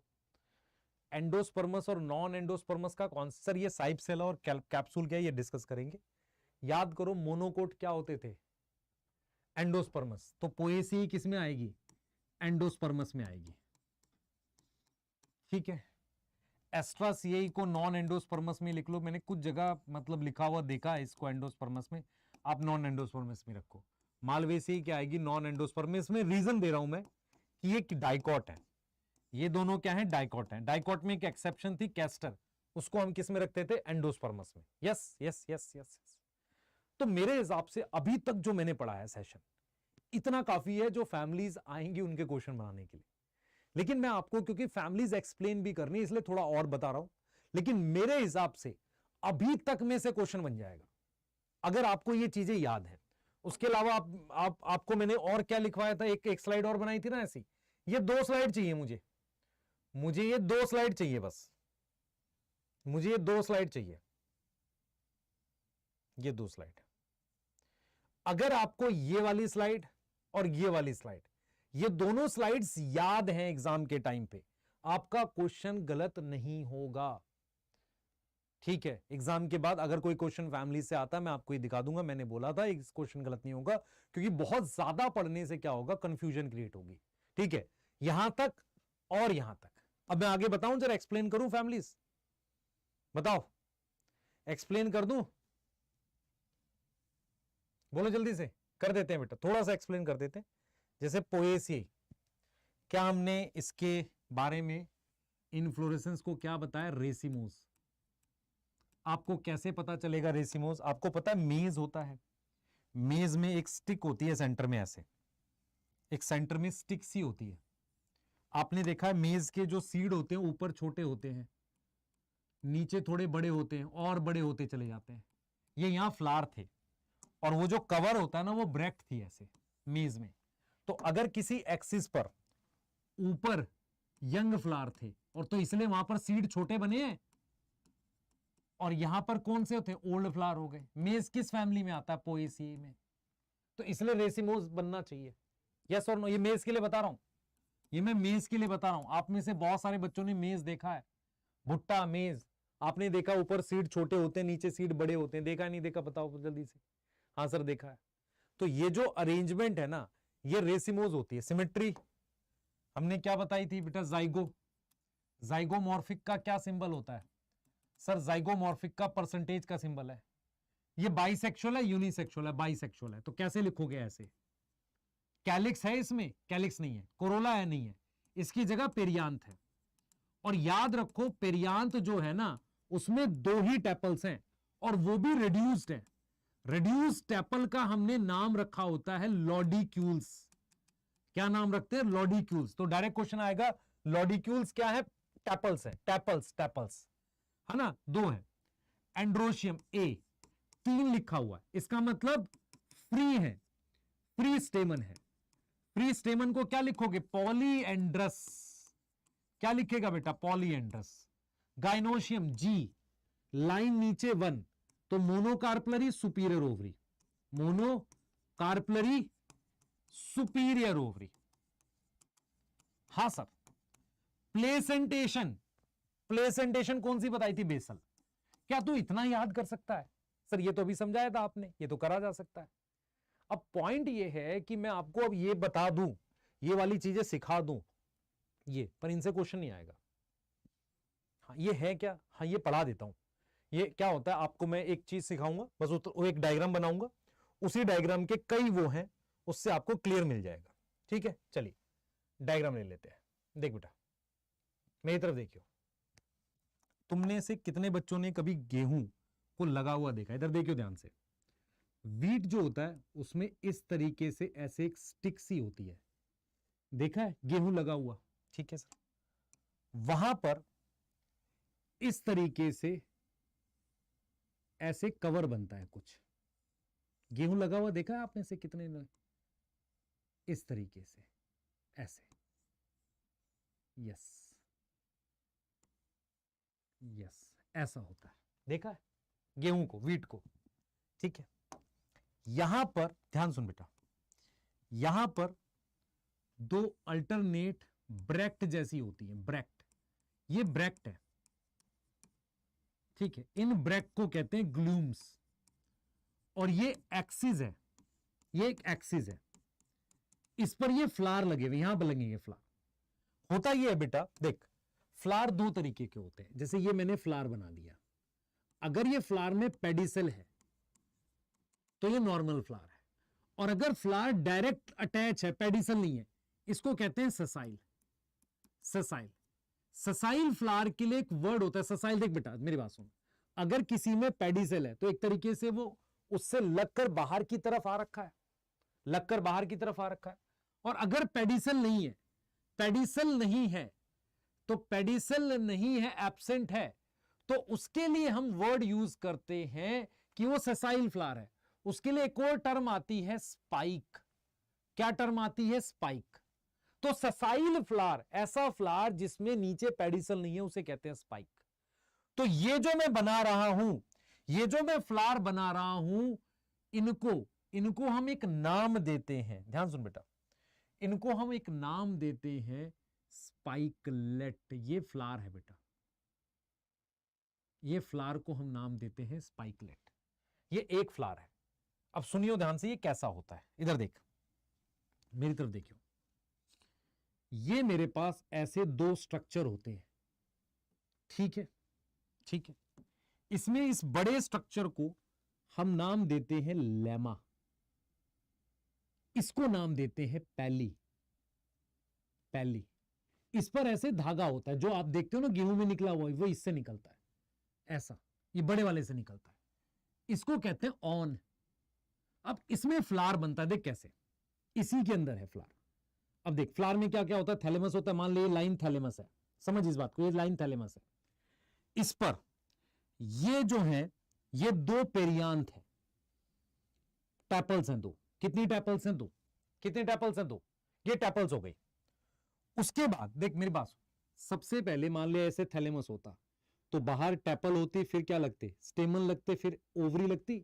एंडोस्पर्मस और नॉन एंडोस्पर्मस का कॉन्सेप्ट, सर ये साइप सेल और कैप्सूल क्या है, ये डिस्कस करेंगे। याद करो मोनोकोट क्या होते थे? एंडोस्पर्मस। तो पोएसी किस में आएगी? एंडोस्पर्मस में आएगी, ठीक है। एस्ट्रासियाई को नॉन एंडोस्पर्मस में लिख लो, मैंने कुछ जगह मतलब लिखा हुआ देखा है इसको एंडोस्पर्मस में, आप नॉन एंडोस्पर्मस में रखो। मालवेसी क्या आएगी? नॉन एंडोस्पर्मस में। रीजन दे रहा हूं मैं कि ये डाइकॉट है, ये दोनों क्या है? डाइकॉट है। डाइकॉट में एक एक्सेप्शन थी, कैस्टर, उसको हम किस में रखते थे? एंडोस्पर्मस में। Yes yes yes yes. तो मेरे हिसाब से अभी तक जो मैंने पढ़ा है सेशन, इतना काफी है जो फैमिलीज आएंगी उनके क्वेश्चन बनाने के लिए। लेकिन मैं आपको क्योंकि फैमिलीज एक्सप्लेन भी करनी, इसलिए थोड़ा और बता रहा हूं। लेकिन मेरे हिसाब से अभी तक में से क्वेश्चन बन जाएगा अगर आपको ये चीजें याद है। उसके अलावा आपको मैंने और क्या लिखवाया था, एक स्लाइड और बनाई थी ना ऐसी। ये 2 स्लाइड चाहिए मुझे ये 2 स्लाइड चाहिए, बस मुझे ये 2 स्लाइड चाहिए, ये 2 स्लाइड। अगर आपको ये वाली स्लाइड और ये वाली स्लाइड, ये दोनों स्लाइड्स याद हैं एग्जाम के टाइम पे, आपका क्वेश्चन गलत नहीं होगा, ठीक है। एग्जाम के बाद अगर कोई क्वेश्चन फैमिली से आता है, मैं आपको ये दिखा दूंगा, मैंने बोला था इस क्वेश्चन गलत नहीं होगा, क्योंकि बहुत ज्यादा पढ़ने से क्या होगा? कंफ्यूजन क्रिएट होगी, ठीक है। यहां तक और यहां तक। अब मैं आगे बताऊं, जरा एक्सप्लेन करूं फैमिलीज, बताओ एक्सप्लेन कर दूं? बोलो जल्दी से, कर देते हैं बेटा, थोड़ा सा एक्सप्लेन कर देते हैं। जैसे पोएसी, क्या हमने इसके बारे में इन्फ्लोरेसेंस को क्या बताया? रेसिमोस। आपको कैसे पता चलेगा रेसिमोस? आपको पता है मेज होता है, मेज में एक स्टिक होती है सेंटर में, ऐसे एक सेंटर में स्टिक सी होती है। आपने देखा है मेज के जो सीड होते हैं ऊपर छोटे होते हैं, नीचे थोड़े बड़े होते हैं और बड़े होते चले जाते हैं। ये यहां फ्लावर थे और वो जो कवर होता है ना वो ब्रेक्ट थी ऐसे मेज में। तो अगर किसी एक्सिस पर ऊपर यंग फ्लावर थे और तो इसलिए वहां पर सीड छोटे बने हैं, और यहां पर कौन से होते? ओल्ड फ्लावर हो गए। मेज किस फैमिली में आता है? पोएसी में। तो इसलिए रेसिमोस बनना चाहिए। यस और नो? ये मेज के लिए बता रहा हूं, ये मैं मेज के लिए बता रहा हूं। आप में से बहुत सारे बच्चों ने मेज देखा है, भुट्टा मेज आपने देखा, ऊपर सीड छोटे होते हैं नीचे सीड बड़े होते हैं, देखा नहीं देखा? बताओ जल्दी से। हाँ सर देखा है। तो ये जो अरेंजमेंट है ना, ये रेसिमोस होती है। सिमेट्री हमने क्या बताई थी बेटा? जाइगोमॉर्फिक का क्या सिंबल होता है? सर जाइगोमॉर्फिक का परसेंटेज का सिंबल है। ये बाइसेक्सुअल है, यूनिसेक्सुअल है? बाइसेक्सुअल है। तो कैसे लिखोगे? ऐसे। कैलिक्स है इसमें? कैलिक्स नहीं है। कोरोला है? नहीं है। इसकी जगह पेरियांथ है। और याद रखो पेरियांथ जो है ना, उसमें 2 ही टेपल्स हैं और वो भी रिड्यूस्ड है। रिड्यूस्ड टेपल का हमने नाम रखा होता है लॉडिक्यूल्स। क्या नाम रखते हैं? लॉडिक्यूल्स। तो डायरेक्ट क्वेश्चन आएगा लॉडिक्यूल्स क्या है? टेपल्स है। टेपल्स है ना, 2 है। एंड्रोशियम ए 3 लिखा हुआ है, इसका मतलब फ्री है, फ्री स्टेमन है। फ्री स्टेमन को क्या लिखोगे? पॉलीएंड्रस। क्या लिखेगा बेटा? पॉलीएंड्रस। गाइनोशियम जी, लाइन नीचे 1, तो monocarpellary superior ovary, monocarpellary superior ovary. हां सर। प्लेसेंटेशन, प्लेसेंटेशन कौन सी बताई थी? बेसल। क्या तू इतना याद कर सकता है? सर ये तो अभी समझाया था आपने, ये तो करा जा सकता है। अब पॉइंट ये है कि मैं आपको अब ये बता दूं, ये वाली चीजें सिखा दूं, ये पर इनसे क्वेश्चन नहीं आएगा। हाँ ये है क्या? हाँ ये पढ़ा देता हूं। ये क्या होता है, आपको मैं एक चीज सिखाऊंगा, बस वो एक डायग्राम बनाऊंगा, उसी डायग्राम के कई वो हैं, उससे आपको क्लियर मिल जाएगा, ठीक है। चलिए डायग्राम ले लेते हैं। देख बेटा मेरी तरफ देखियो, तुमने से कितने बच्चों ने कभी गेहूं को लगा हुआ देखा? इधर देखियो ध्यान से। वीट जो होता है उसमें इस तरीके से ऐसे एक स्टिक सी होती है, देखा है गेहूं लगा हुआ, ठीक है सर। वहां पर इस तरीके से ऐसे कवर बनता है, कुछ गेहूं लगा हुआ देखा है आपने से कितने ने? इस तरीके से ऐसे, यस यस, ऐसा होता है, देखा है गेहूं को, वीट को, ठीक है। यहां पर ध्यान सुन बेटा, यहां पर दो अल्टरनेट ब्रैक्ट जैसी होती है, ब्रैक्ट, ये ब्रैक्ट है, ठीक है, इन ब्रैक्ट को कहते हैं ग्लूम्स, और ये एक्सिस है, ये एक एक्सिस है, इस पर ये फ्लावर लगे हुए, यहां पर लगेंगे फ्लावर। होता ये है बेटा, देख फ्लावर दो तरीके के होते हैं, जैसे ये मैंने फ्लावर बना दिया, अगर ये फ्लावर में पेडिसल है तो ये नॉर्मल फ्लावर है, और अगर फ्लावर डायरेक्ट अटैच है, पेडिसल नहीं है, इसको कहते हैं ससाइल। ससाइल, ससाइल फ्लावर के लिए एक वर्ड होता है ससाइल। देख बेटा मेरी बात सुन, अगर किसी में पेडिसल है तो एक तरीके से वो उससे लगकर बाहर की तरफ आ रखा है, लगकर बाहर की तरफ आ रखा है, और अगर पेडिसल नहीं है, पेडिसल नहीं है, तो पेडिसल नहीं है, एब्सेंट है, तो उसके लिए हम वर्ड यूज करते हैं कि वो ससाइल फ्लावर है। उसके लिए एक और टर्म आती है स्पाइक। क्या टर्म आती है? स्पाइक। तो ससाइल फ्लावर, ऐसा फ्लावर जिसमें नीचे पेडिसल नहीं है, उसे कहते हैं स्पाइक। तो ये जो मैं बना रहा हूं, ये जो मैं फ्लावर बना रहा हूं, इनको हम एक नाम देते हैं, ध्यान सुन बेटा, इनको हम एक नाम देते हैं स्पाइकलेट। ये फ्लावर है बेटा, ये फ्लावर को हम नाम देते हैं स्पाइकलेट। ये एक फ्लावर है। अब सुनियो ध्यान से, ये कैसा होता है, इधर देख, मेरी तरफ देखियो, ये मेरे पास ऐसे दो स्ट्रक्चर होते हैं, ठीक है, ठीक है, इसमें इस बड़े स्ट्रक्चर को हम नाम देते हैं लेमा, इसको नाम देते हैं पैली। पैली, इस पर ऐसे धागा होता है, जो आप देखते हो ना गेहूं में निकला हुआ, वो इससे निकलता है, ऐसा, ये बड़े वाले से निकलता है, इसको कहते हैं ऑन। अब इसमें फ्लावर बनता है, देख कैसे, इसी के अंदर है फ्लावर। अब देख फ्लावर में क्या क्या होता है, थैलेमस होता है, मान लीजिए लाइन थैलेमस है, समझ इस बात को, ये लाइन थैलेमस है, इस पर ये जो है ये दो पेरियांत है, टैपल्स हैं दो। कितनी टैपल्स हैं? दो। कितने टैपल्स हैं? दो। ये टैपल्स हो गई। उसके बाद देख मेरी बात, सबसे पहले मान लिया ऐसे थैलेमस होता तो बाहर टैपल होती, फिर क्या लगते? स्टेमन लगते, फिर ओवरी लगती।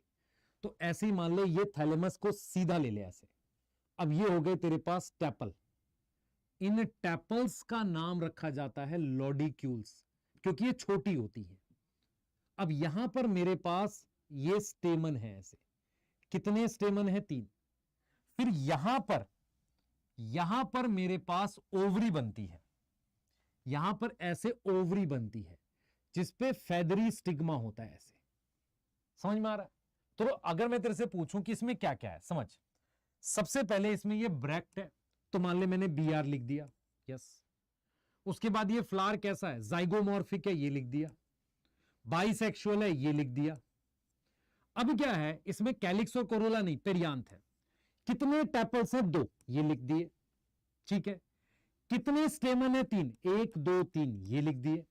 तो ऐसे ही मान ले ये थैलेमस को सीधा ले ले ऐसे, अब ये हो गए तेरे पास टैपल। इन टैपल्स का नाम रखा जाता है लॉडिक्यूल्स, क्योंकि ये छोटी होती है। अब यहां पर मेरे पास ये स्टेमन है ऐसे, कितने स्टेमन है? 3। फिर यहां पर मेरे पास ओवरी बनती है, यहां पर ऐसे ओवरी बनती है, जिसपे फेदरी स्टिग्मा होता है ऐसे। समझ में आ रहा है? तो अगर मैं तेरे से पूछूं कि इसमें क्या क्या है, समझ। सबसे पहले इसमें ये ब्रैक्ट है, तो मान ले मैंने BR लिख दिया, यस। उसके बाद ये फ्लावर कैसा है? जाइगोमॉर्फिक है, ये लिख दिया। बाइसेक्सुअल है, ये लिख दिया। अब क्या है इसमें? कैलिक्स और कोरोला नहीं, पेरियांथ है। कितने टैपल्स है? 2, ये लिख दिए, ठीक है। कितने स्टेमन है? 3, 1 2 3, ये लिख दिए।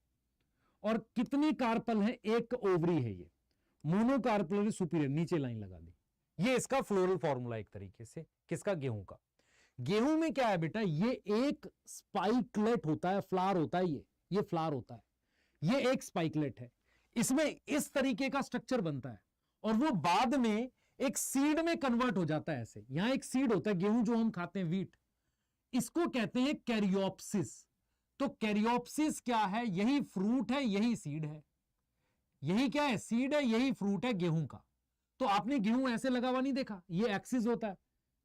और कितनी कार्पल है? 1 ओवरी है, ये मोनोकार्पलरी सुपीरियर, नीचे लाइन लगा दी। ये इसका फ्लोरल फॉर्मूला एक तरीके से, किसका? गेहूं का। गेहूं में क्या है बेटा? ये एक स्पाइकलेट होता है, फ्लावर होता है, ये फ्लावर होता है, ये एक स्पाइकलेट है। इसमें इस तरीके का स्ट्रक्चर बनता है, और वो बाद में एक सीड में कन्वर्ट हो जाता है ऐसे। यहां एक सीड होता है, गेहूं जो हम खाते हैं, व्हीट, इसको कहते हैं कैरियोप्सिस। तो कैरियोप्सिस क्या है? यही फ्रूट है, यही सीड है। यही क्या है? सीड है, यही फ्रूट है गेहूं का। तो आपने गेहूं ऐसे लगा हुआ नहीं देखा, ये एक्सिस होता है,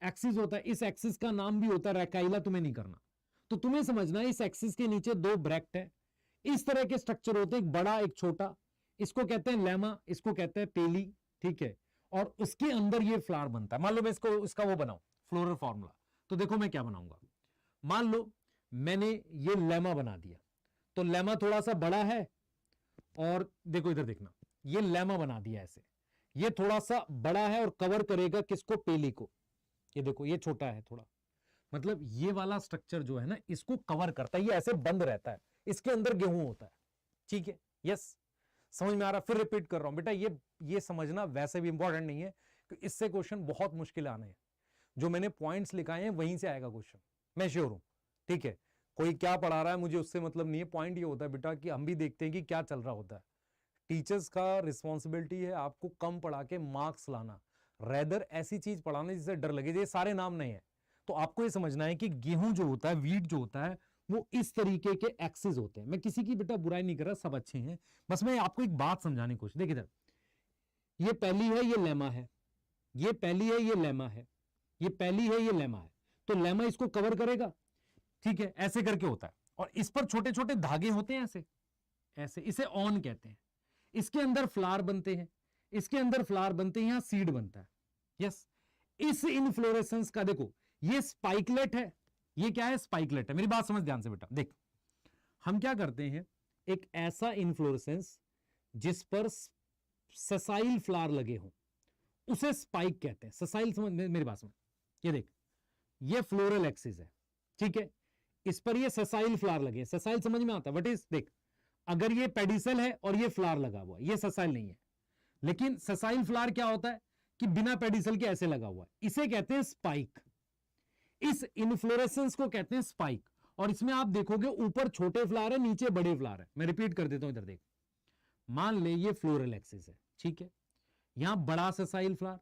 एक्सिस होता है। इस एक्सिस का नाम भी होता है रैकाइला, तुम्हें नहीं करना। तो तुम्हें समझना है इस एक्सिस के नीचे 2 ब्रैक्ट है, इस तरह के स्ट्रक्चर होते हैं, एक बड़ा एक छोटा, इसको कहते हैं लेमा, इसको कहते हैं पेली, ठीक है। और उसके अंदर ये फ्लावर बनता है। मान लो मैं इसका वो बनाऊं, फ्लोरल फॉर्मूला, तो देखो मैं क्या बनाऊंगा। मान लो मैंने ये लेमा बना दिया, तो लेमा थोड़ा सा बड़ा है, और देखो इधर देखना, ये लेमा बना दिया ऐसे, ये थोड़ा सा बड़ा है और कवर करेगा किसको? पेली को। ये देखो ये छोटा है थोड़ा, मतलब ये वाला स्ट्रक्चर जो है ना, इसको कवर करता है, ये ऐसे बंद रहता है, इसके अंदर गेहूं होता है, ठीक है, यस। समझ में आ रहा? फिर रिपीट कर रहा हूं बेटा, ये समझना वैसे भी इंपॉर्टेंट नहीं है, कि इससे क्वेश्चन बहुत मुश्किल आने हैं। जो मैंने पॉइंट्स लिखाए हैं वहीं से आएगा क्वेश्चन, मैं श्योर हूं, ठीक है। कोई क्या पढ़ा रहा है मुझे उससे मतलब नहीं है। पॉइंट ये होता है बेटा कि हम भी देखते हैं कि क्या चल रहा होता है। टीचर्स का रिस्पॉन्सिबिलिटी है आपको कम पढ़ा के मार्क्स लाना, रेदर ऐसी चीज पढ़ाना जिससे डर लगे। ये सारे नाम नहीं है, तो आपको ये समझना है कि गेहूं जो होता है, वीट जो होता है, वो इस तरीके के एक्सिस होते हैं। मैं किसी की बेटा बुराई नहीं कर रहा, सब अच्छे हैं, बस मैं आपको एक बात समझाने की कोशिश। देखिए इधर, ये पहली है, ये लेमा है, ये पहली है, ये लेमा है, ये पहली है, ये लेमा है। तो लेमा इसको कवर करेगा, ठीक है, ऐसे करके होता है। और इस पर छोटे छोटे धागे होते हैं ऐसे ऐसे, इसे ऑन कहते हैं। इसके अंदर फ्लावर बनते हैं, इसके अंदर फ्लावर बनते हैं, यहां सीड बनता है। यस, इस इनफ्लोरेसेंस का देखो, ये स्पाइकलेट है, ये क्या है, स्पाइकलेट है। मेरी बात समझ ध्यान से बेटा, देख हम क्या करते हैं, एक ऐसा इनफ्लोरेसेंस जिस पर ससाइल फ्लावर लगे हों, उसे स्पाइक कहते हैं। ससाइल समझ, मेरी बात समझ, ये देख, ये फ्लोरल एक्सिस है, ठीक है, इस पर ये ससाइल फ्लावर लगे। ससाइल समझ में आता है, व्हाट इज, देख, अगर ये पेडिसल है और ये फ्लावर लगा हुआ है, ये ससाइल नहीं है। लेकिन ससाइल फ्लावर क्या होता है कि बिना पेडिसल के ऐसे लगा हुआ है, इसे कहते हैं स्पाइक। इस इनफ्लोरेसेंस को कहते हैं स्पाइक। और इसमें आप देखोगे ऊपर छोटे फ्लावर है, नीचे बड़े फ्लावर है। मैं रिपीट कर देता हूं, इधर देख, मान ले ये फ्लोरल एक्सिस है, ठीक है, यहां बड़ा ससाइल फ्लावर,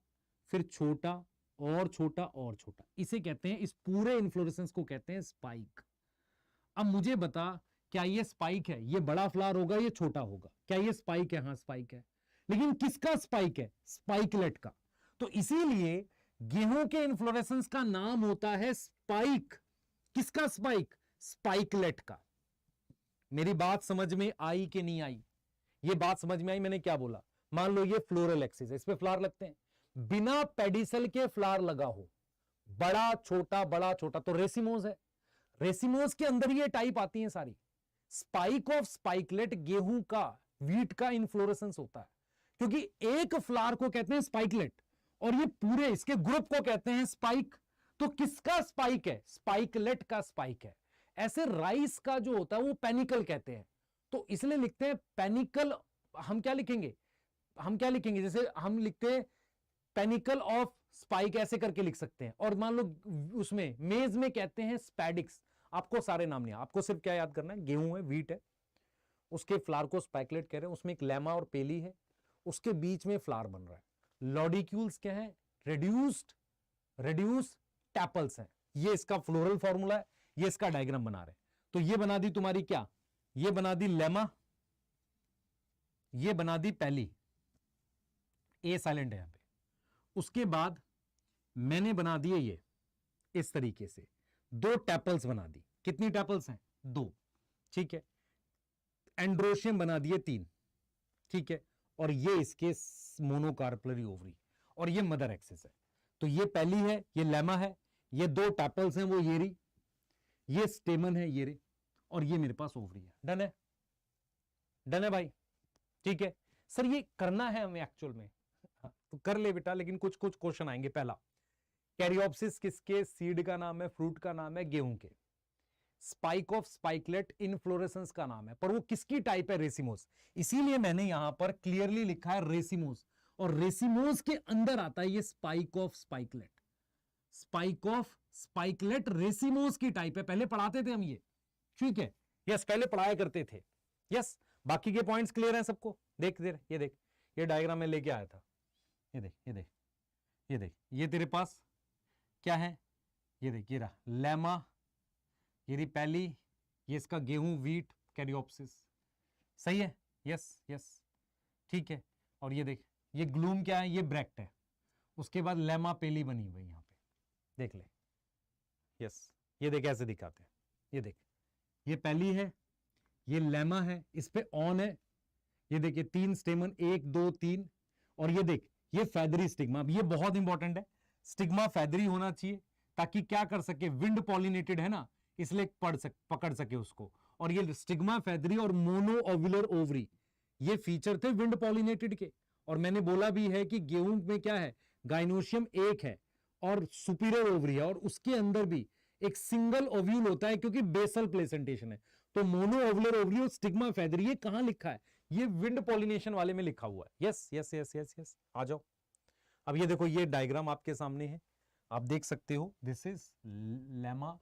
फिर छोटा और छोटा और छोटा, इसे कहते हैं, इस पूरे इनफ्लोरेसेंस को कहते हैं स्पाइक। अब मुझे बता, क्या ये स्पाइक है, ये बड़ा फ्लावर होगा, ये छोटा होगा, क्या ये स्पाइक है? हाँ स्पाइक है। लेकिन किसका स्पाइक है? स्पाइकलेट का। तो इसीलिए गेहूं के इन्फ्लोरेसेंस का नाम होता है स्पाइक। किसका स्पाइक? स्पाइकलेट का। मेरी बात समझ में आई कि नहीं आई? ये बात समझ में आई मैंने क्या बोला? मान लो ये फ्लोरल एक्सिस है, इस पे फ्लावर लगते हैं, बिना पेडिसल के फ्लावर लगा हो, बड़ा छोटा, तो रेसिमोज है। रेसिमोज के अंदर ये टाइप आती हैं सारी। स्पाइक ऑफ स्पाइकलेट गेहूं का, वीट का इन्फ्लोरेसेंस होता है, क्योंकि एक फ्लावर को कहते हैं स्पाइकलेट और ये पूरे इसके ग्रुप को कहते हैं स्पाइक। तो किसका स्पाइक है? स्पाइकलेट का स्पाइक है। ऐसे राइस का जो होता है वो पेनिकल कहते हैं, तो इसलिए लिखते हैं पेनिकल। हम क्या लिखेंगे? जैसे हम लिखते हैं पेनिकल ऑफ स्पाइक, ऐसे करके लिख सकते हैं। और मान लो उसमें मेज में कहते हैं स्पैडिक्स। आपको सारे नाम नहीं, आपको सिर्फ क्या याद करना है, गेहूं है, वीट है, उसके फ्लावर को स्पाइकलेट कह रहे हैं, उसमें एक लेमा और पेली है, उसके बीच में फ्लावर बन रहा है। लॉडिक्यूल्स क्या है? रेड्यूस टैपल्स हैं। ये इसका फ्लोरल फॉर्मूला है, ये इसका डायग्राम बना रहे हैं। तो ये बना दी तुम्हारी क्या, ये बना दी लेमा, ये बना दी पहली, ए साइलेंट है यहां पे। उसके बाद मैंने बना दिए ये इस तरीके से, दो टैपल्स बना दी। कितनी टैपल्स हैं? दो, ठीक है। एंड्रोशियम बना दिए 3, ठीक है। और ये इसके मोनोकार्पलरी ओवरी, और ये मदर एक्सिस है। तो ये पहली है, ये लेमा है, ये दो टैपल्स हैं वो ये रही, ये स्टेमन है ये रे, और ये मेरे पास ओवरी है। डन है? डन है भाई? ठीक है सर, ये करना है हमें एक्चुअल में, तो कर ले बेटा, लेकिन कुछ कुछ क्वेश्चन आएंगे। पहला, कैरियोप्सिस किसके सीड का नाम है? फ्रूट का नाम है? गेहूं के। स्पाइक ऑफ स्पाइकलेट इनफ्लोरेसेंस का नाम है, पर वो किसकी टाइप है? रेसिमोस। इसीलिए मैंने यहां पर क्लियरली लिखा है रेसिमोस, और रेसिमोस के अंदर आता है ये spike of spikelet. Spike of spikelet racemose की टाइप है। पहले पढ़ाते थे हम ये, ठीक है, यस, पहले पढ़ाया करते थे, यस। बाकी के पॉइंट्स क्लियर हैं सबको? देख दे, ये देख, ये डायग्राम में लेके आया था, ये देख, ये देख, ये देख, ये तेरे पास क्या है? ये देख, ये रहा लेमा, ये रही पहली, ये इसका गेहूं, वीट, कैरियोप्सिस। सही है? यस यस, ठीक है। और ये देख, ये ग्लूम क्या है? ये ब्रैक्ट है। उसके बाद लेमा पेली बनी हुई यहां पे, देख ले, यस। ये देख ऐसे दिखाते हैं, ये देख, ये पहली है, ये लेमा है, इस पे ऑन है। ये देखिए 3 स्टेमन, 1 2 3, और ये देख, ये फैदरी स्टिग्मा। अब ये बहुत इंपॉर्टेंट है, स्टिग्मा फैदरी होना चाहिए, ताकि क्या कर सके, विंड पॉलिनेटेड है ना, इसलिए पकड़ सके उसको। और ये स्टिग्मा फैदरी और मोनो ओव्यूलर ओवरी, ये फीचर थे विंड पॉलिनेटेड के। और मैंने बोला भी है कि गेहूं में क्या है, गाइनोशियम एक है और सुपीरियर ओवरी है, और उसके अंदर भी एक सिंगल ओव्यूल होता है, क्योंकि बेसल प्लेसेंटेशन है। तो मोनो ओव्यूलर ओवरी और स्टिग्मा फैदरी, ये कहां लिखा है? ये विंड पॉलिनेशन वाले में लिखा हुआ है। Yes yes yes yes yes, आ जाओ। अब ये देखो, ये डायग्राम आपके सामने है, आप देख सकते हो, दिस इज लेमा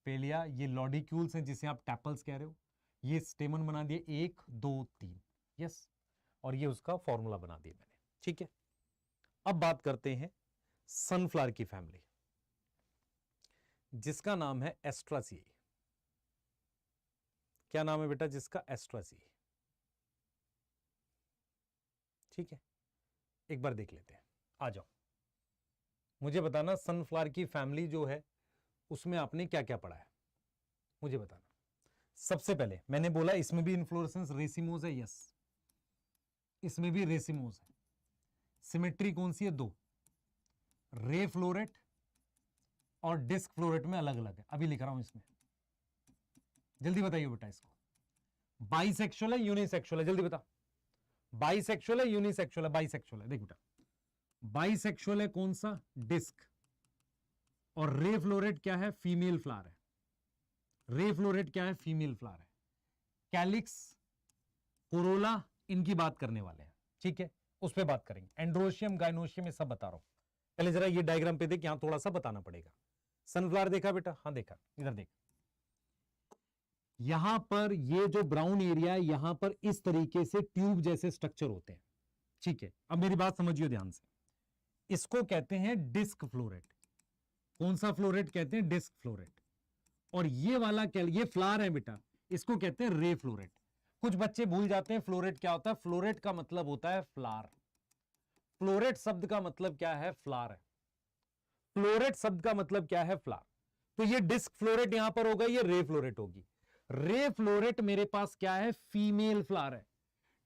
पेलिया, ये लॉडिक्यूल्स हैं जिसे आप टैपल्स कह रहे हो। ये स्टेमन बना दिए 1 2 3, यस, और ये उसका फॉर्मूला बना दिया मैंने, ठीक है। अब बात करते हैं सनफ्लावर की फैमिली। जिसका नाम है एस्ट्रासिए। क्या नाम है बेटा जिसका? एस्ट्रासिए। ठीक है, एक बार देख लेते हैं। आ जाओ, मुझे बताना सनफ्लावर की फैमिली जो है उसमें आपने क्या क्या पढ़ा है, मुझे बताना। सबसे पहले मैंने बोला इसमें भी इन्फ्लोरेसेंस रेसिमोज है, यस, इसमें भी रेसिमोज है। सिमेट्री कौन सी है? दो, रे फ्लोरेट और डिस्क फ्लोरेट में अलग अलग है। अभी लिख रहा हूं इसमें, जल्दी बताइए बेटा इसको। बाइसेक्सुअल है यूनिसेक्सुअल है? जल्दी बता। बाइसेक्सुअल है यूनिसेक्सुअल है? बाइसेक्सुअल है। देख बेटा, बाइसेक्सुअल है कौन सा? डिस्क। और रे फ्लोरेट क्या है? फीमेल फ्लावर है। रे फ्लोरेट क्या है? फीमेल फ्लावर है। कैलिक्स, कोरोला, इनकी बात करने वाले हैं, ठीक है, उस पर बात करेंगे। एंड्रोशियम, गाइनोशियम, ये सब बता रहा हूं। पहले जरा ये डायग्राम पे देख, यहां थोड़ा सा बताना पड़ेगा। सनफ्लावर देखा बेटा? हाँ देखा, इधर देख। यहां पर ये जो ब्राउन एरिया है, यहां पर इस तरीके से ट्यूब जैसे स्ट्रक्चर होते हैं, ठीक है। अब मेरी बात समझिए ध्यान से, इसको कहते हैं डिस्क फ्लोरेट। कौन सा फ्लोरेट कहते हैं? Disc floret. और ये वाला क्या? ये फ्लावर है बेटा, इसको कहते हैं रे फ्लोरेट। कुछ बच्चे भूल जाते हैं फ्लोरेट क्या होता है। फ्लोरेट का मतलब होता है फ्लावर। फ्लोरेट शब्द का मतलब क्या है? फ्लावर है। फ्लोरेट शब्द का मतलब क्या है? फ्लावर। तो ये डिस्क फ्लोरेट यहां पर होगा, ये रे फ्लोरेट होगी। रे फ्लोरेट मेरे पास क्या है? फीमेल फ्लावर है।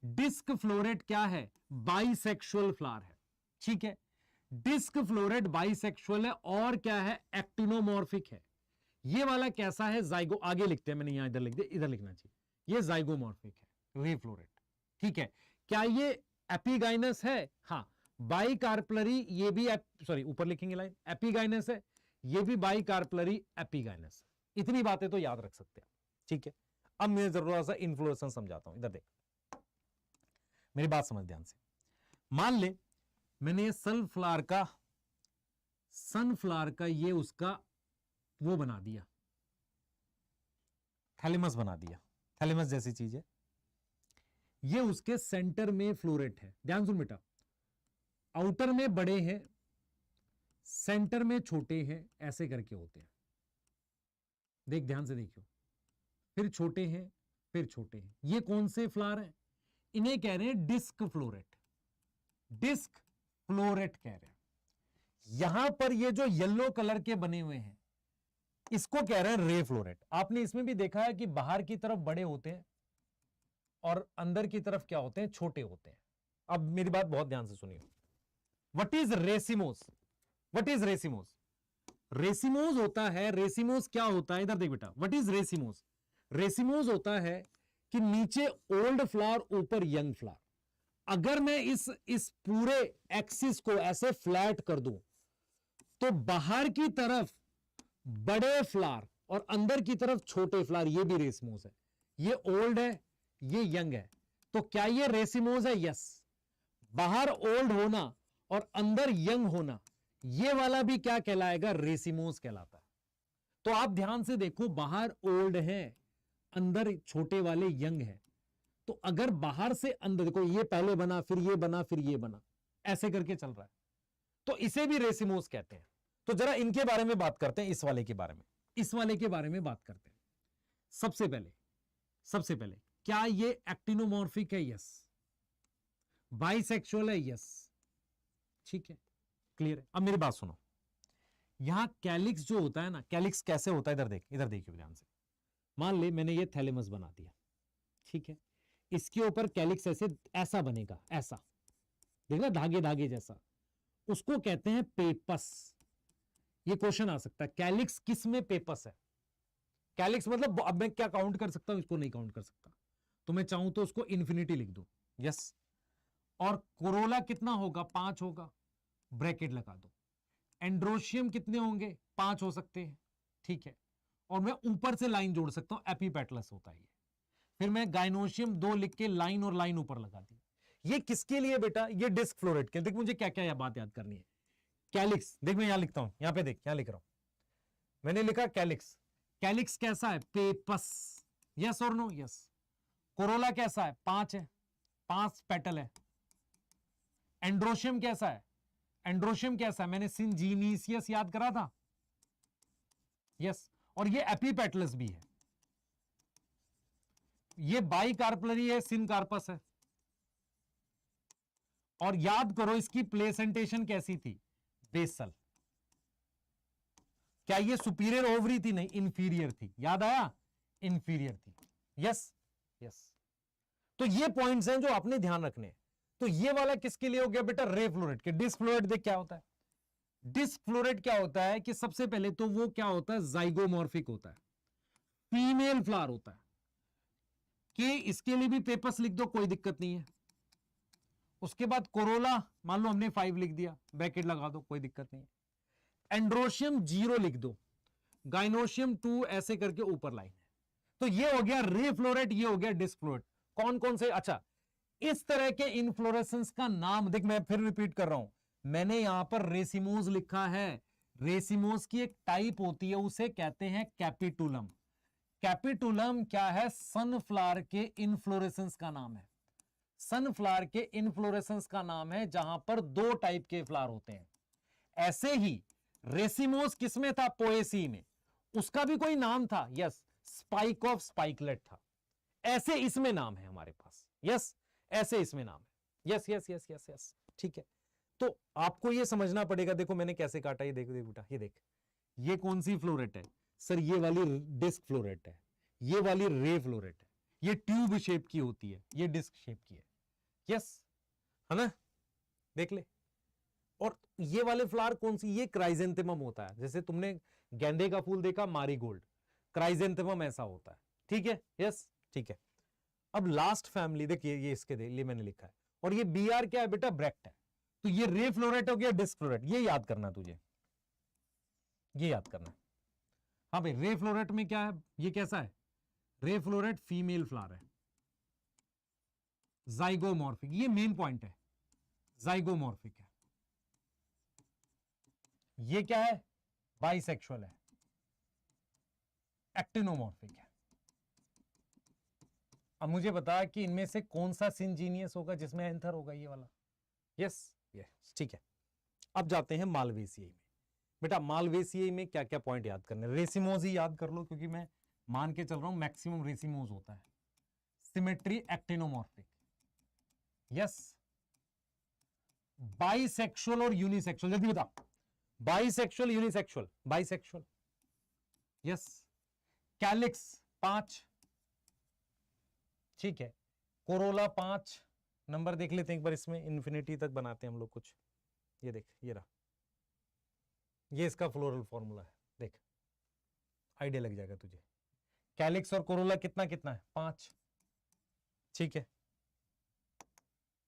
डिस्क फ्लोरेट क्या है? बाइसेक्सुअल फ्लावर है, ठीक है। डिस्क फ्लोरेट बाइसेक्सुअल है और क्या है? एक्टिनोमॉर्फिक है। ये वाला कैसा है? जाइगो, आगे लिखते हैं, मैंने यहां इधर लिख दिया, इधर लिखना चाहिए। ये जाइगोमॉर्फिक है, रे फ्लोरेट, ठीक है। क्या ये एपिगाइनस है? हाँ। बाइकार्पलरी, ये भी सॉरी ऊपर लिखेंगे लाइन, एपिगाइनस है, ये भी बाइकार्पलरी एपिगाइनस है। इतनी बातें तो याद रख सकते हैं, ठीक है। अब मैं जरूर सा इन्फ्लोरेसेंस समझाता हूं, इधर देख, मेरी बात समझ ध्यान से। मान ले मैंने सनफ्लावर का ये उसका वो बना दिया, थैलेमस बना दिया, थैलेमस जैसी चीज है। ये उसके सेंटर में फ्लोरेट है। ध्यान सुन बेटा, आउटर में बड़े हैं, सेंटर में छोटे हैं, ऐसे करके होते हैं। देख ध्यान से देखियो, फिर छोटे हैं, फिर छोटे हैं। ये कौन से फ्लावर हैं? इन्हें कह रहे हैं डिस्क फ्लोरेट। डिस्क फ्लोरेट कह रहे हैं। यहां पर ये जो येलो कलर के बने हुए हैं, इसको कह रहे हैं रे फ्लोरेट। आपने इसमें भी देखा है कि बाहर की तरफ बड़े होते हैं और अंदर की तरफ क्या होते हैं? छोटे होते हैं। अब मेरी बात बहुत ध्यान से सुनिए। What is racemose? What is racemose? Racemose होता है, रेसिमोस क्या होता है? इधर देख बेटा, व्हाट इज रेसिमोस? रेसिमोस होता है कि नीचे ओल्ड फ्लावर, ऊपर यंग फ्लावर। अगर मैं इस पूरे एक्सिस को ऐसे फ्लैट कर दूं तो बाहर की तरफ बड़े फ्लावर और अंदर की तरफ छोटे फ्लावर, ये भी रेसिमोस है। ये ओल्ड है, ये यंग है, तो क्या ये रेसिमोस है? यस। बाहर ओल्ड होना और अंदर यंग होना, ये वाला भी क्या कहलाएगा? रेसिमोस कहलाता है। तो आप ध्यान से देखो, बाहर ओल्ड है, अंदर छोटे वाले यंग है। तो अगर बाहर से अंदर देखो, ये पहले बना, फिर ये बना, फिर ये बना, ऐसे करके चल रहा है, तो इसे भी रेसिमोस कहते हैं। तो जरा इनके बारे में बात करते हैं, इस वाले के बारे में, इस वाले के बारे में बात करते हैं। सबसे पहले क्या ये एक्टिनोमॉर्फिक है? यस। बाइसेक्सुअल है? यस, ठीक है, क्लियर है। अब मेरी बात सुनो, यहां कैलिक्स जो होता है ना, कैलिक्स कैसे होता है? इधर देख, इधर देखिए ध्यान से। मान ले मैंने ये थैलेमस बना दिया, ठीक है, इसके ऊपर कैलिक्स ऐसा बनेगा, ऐसा देखना, धागे धागे जैसा, उसको कहते हैं पेपस। ये क्वेश्चन आ सकता है, कैलिक्स किस में पेपस है? कैलिक्स मतलब, अब मैं क्या काउंट कर सकता हूं? इसको नहीं काउंट कर सकता, तो मैं चाहूं तो उसको इन्फिनिटी लिख दूं, यस। और कोरोला कितना होगा? 5 होगा, ब्रैकेट लगा दो। एंड्रोशियम कितने होंगे? 5 हो सकते हैं, ठीक है। और मैं ऊपर से लाइन जोड़ सकता हूं, एपीपेटलस होता है ये। फिर मैं गाइनोशियम 2 लिख के लाइन और लाइन ऊपर लगा दी। ये किसके लिए बेटा? ये डिस्क फ्लोरेट के। देख मुझे क्या क्या बात याद करनी है। कैलिक्स, देख मैं यहां लिखता हूं, यहां पे देख, यहां लिख रहा हूं, मैंने लिखा कैलिक्स। कैलिक्स कैसा है? पेपस, यस और नो? यस। कोरोला कैसा है? 5 है, 5 पेटल है। एंड्रोशियम कैसा है? एंड्रोशियम कैसा है? मैंने सिंजीनियस याद करा था, यस, और ये एपीपेटलस भी है, ये बाई कार्पलरी है, सिन कार्पस है। और याद करो इसकी प्लेसेंटेशन कैसी थी, बेसल। क्या ये सुपीरियर ओवरी थी? नहीं, इंफीरियर थी। याद आया, इंफीरियर थी। यस यस, तो ये पॉइंट्स हैं जो आपने ध्यान रखने। तो ये वाला किसके लिए हो गया बेटा? रे फ्लोरेट के। डिस्क फ्लोरेट देख क्या होता है। डिस्क फ्लोरेट क्या होता है कि सबसे पहले तो वो क्या होता है, जाइगोमॉर्फिक होता है, फीमेल फ्लावर होता है। कि इसके लिए भी पेपर्स लिख दो, कोई दिक्कत नहीं है। उसके बाद कोरोला मान लो हमने 5 लिख दिया, ब्रैकेट लगा दो, कोई दिक्कत नहीं है। एंड्रोशियम 0 लिख दो, गाइनोशियम 2 ऐसे करके ऊपर लाइन है। तो ये हो गया रे फ्लोरेट, ये हो गया डिस्क फ्लोरेट। कौन कौन से? अच्छा, इस तरह के इनफ्लोरेसेंस का नाम देख, मैं फिर रिपीट कर रहा हूं, मैंने यहां पर रेसिमोज लिखा है। रेसिमोज की एक टाइप होती है, उसे कहते हैं कैपिटुलम। कैपिटुलम क्या है? सनफ्लावर के इनफ्लोरेसेंस का नाम है। सनफ्लावर के इनफ्लोरेसेंस का नाम है जहां पर 2 टाइप के फ्लावर होते हैं। ऐसे ही रेसिमोस किसमें था? पोएसी में। उसका भी कोई नाम था, यस, स्पाइक ऑफ स्पाइकलेट था। ऐसे इसमें नाम है हमारे पास, यस, ऐसे इसमें नाम है। Yes yes yes yes yes, ठीक है। तो आपको ये समझना पड़ेगा। देखो मैंने कैसे काटा, ये देख देख बेटा, ये देख, ये कौन सी फ्लोरेट है सर? ये वाली डिस्क फ्लोरेट है, ये वाली रे फ्लोरेट है। ये ट्यूब शेप की होती है, ये डिस्क शेप की है। यस, है ना, देख ले। और ये वाले फ्लावर कौन सी? ये क्राइजेंथेमम होता है। जैसे तुमने गेंदे का फूल देखा, मारीगोल्ड, क्राइजेंथेमम ऐसा होता है, ठीक है। यस, ठीक है। अब लास्ट फैमिली देखिए, ये इसके लिए मैंने लिखा है। और ये बी आर क्या है बेटा? ब्रैक्ट है। तो ये रे फ्लोरेट हो गया, डिस्क फ्लोरेट। ये याद करना तुझे, ये याद करना। हाँ भाई, रे फ्लोरेट में क्या है? ये कैसा है? रे फ्लोरेट फीमेल फ्लावर है, जाइगोमॉर्फिक। ये मेन पॉइंट है, जाइगोमॉर्फिक है। ये क्या है? बाइसेक्सुअल है, एक्टिनोमॉर्फिक है। अब मुझे बता कि इनमें से कौन सा सिंजीनियस होगा जिसमें एंथर होगा? ये वाला। यस यस, ठीक है। अब जाते हैं मालवेसियाई में। बेटा मालवेसियाई में क्या क्या पॉइंट याद करने? रेसिमोज ही याद कर लो, क्योंकि मैं मान के चल रहा हूं मैक्सिमम रेसिमोज होता है। सिमेट्री, एक्टिनोमॉर्फिक, यस, बाइसेक्सुअल और यूनिसेक्सुअल। जल्दी बता, bisexual, unisexual, bisexual, yes. Calyx 5, ठीक है। कोरोला 5 नंबर देख लेते हैं एक बार, इसमें इन्फिनिटी तक बनाते हैं हम लोग कुछ। ये देख, ये रहा, ये इसका फ्लोरल फॉर्मूला है, देख आइडिया लग जाएगा तुझे। कैलिक्स और कोरोला कितना कितना है? 5, ठीक है।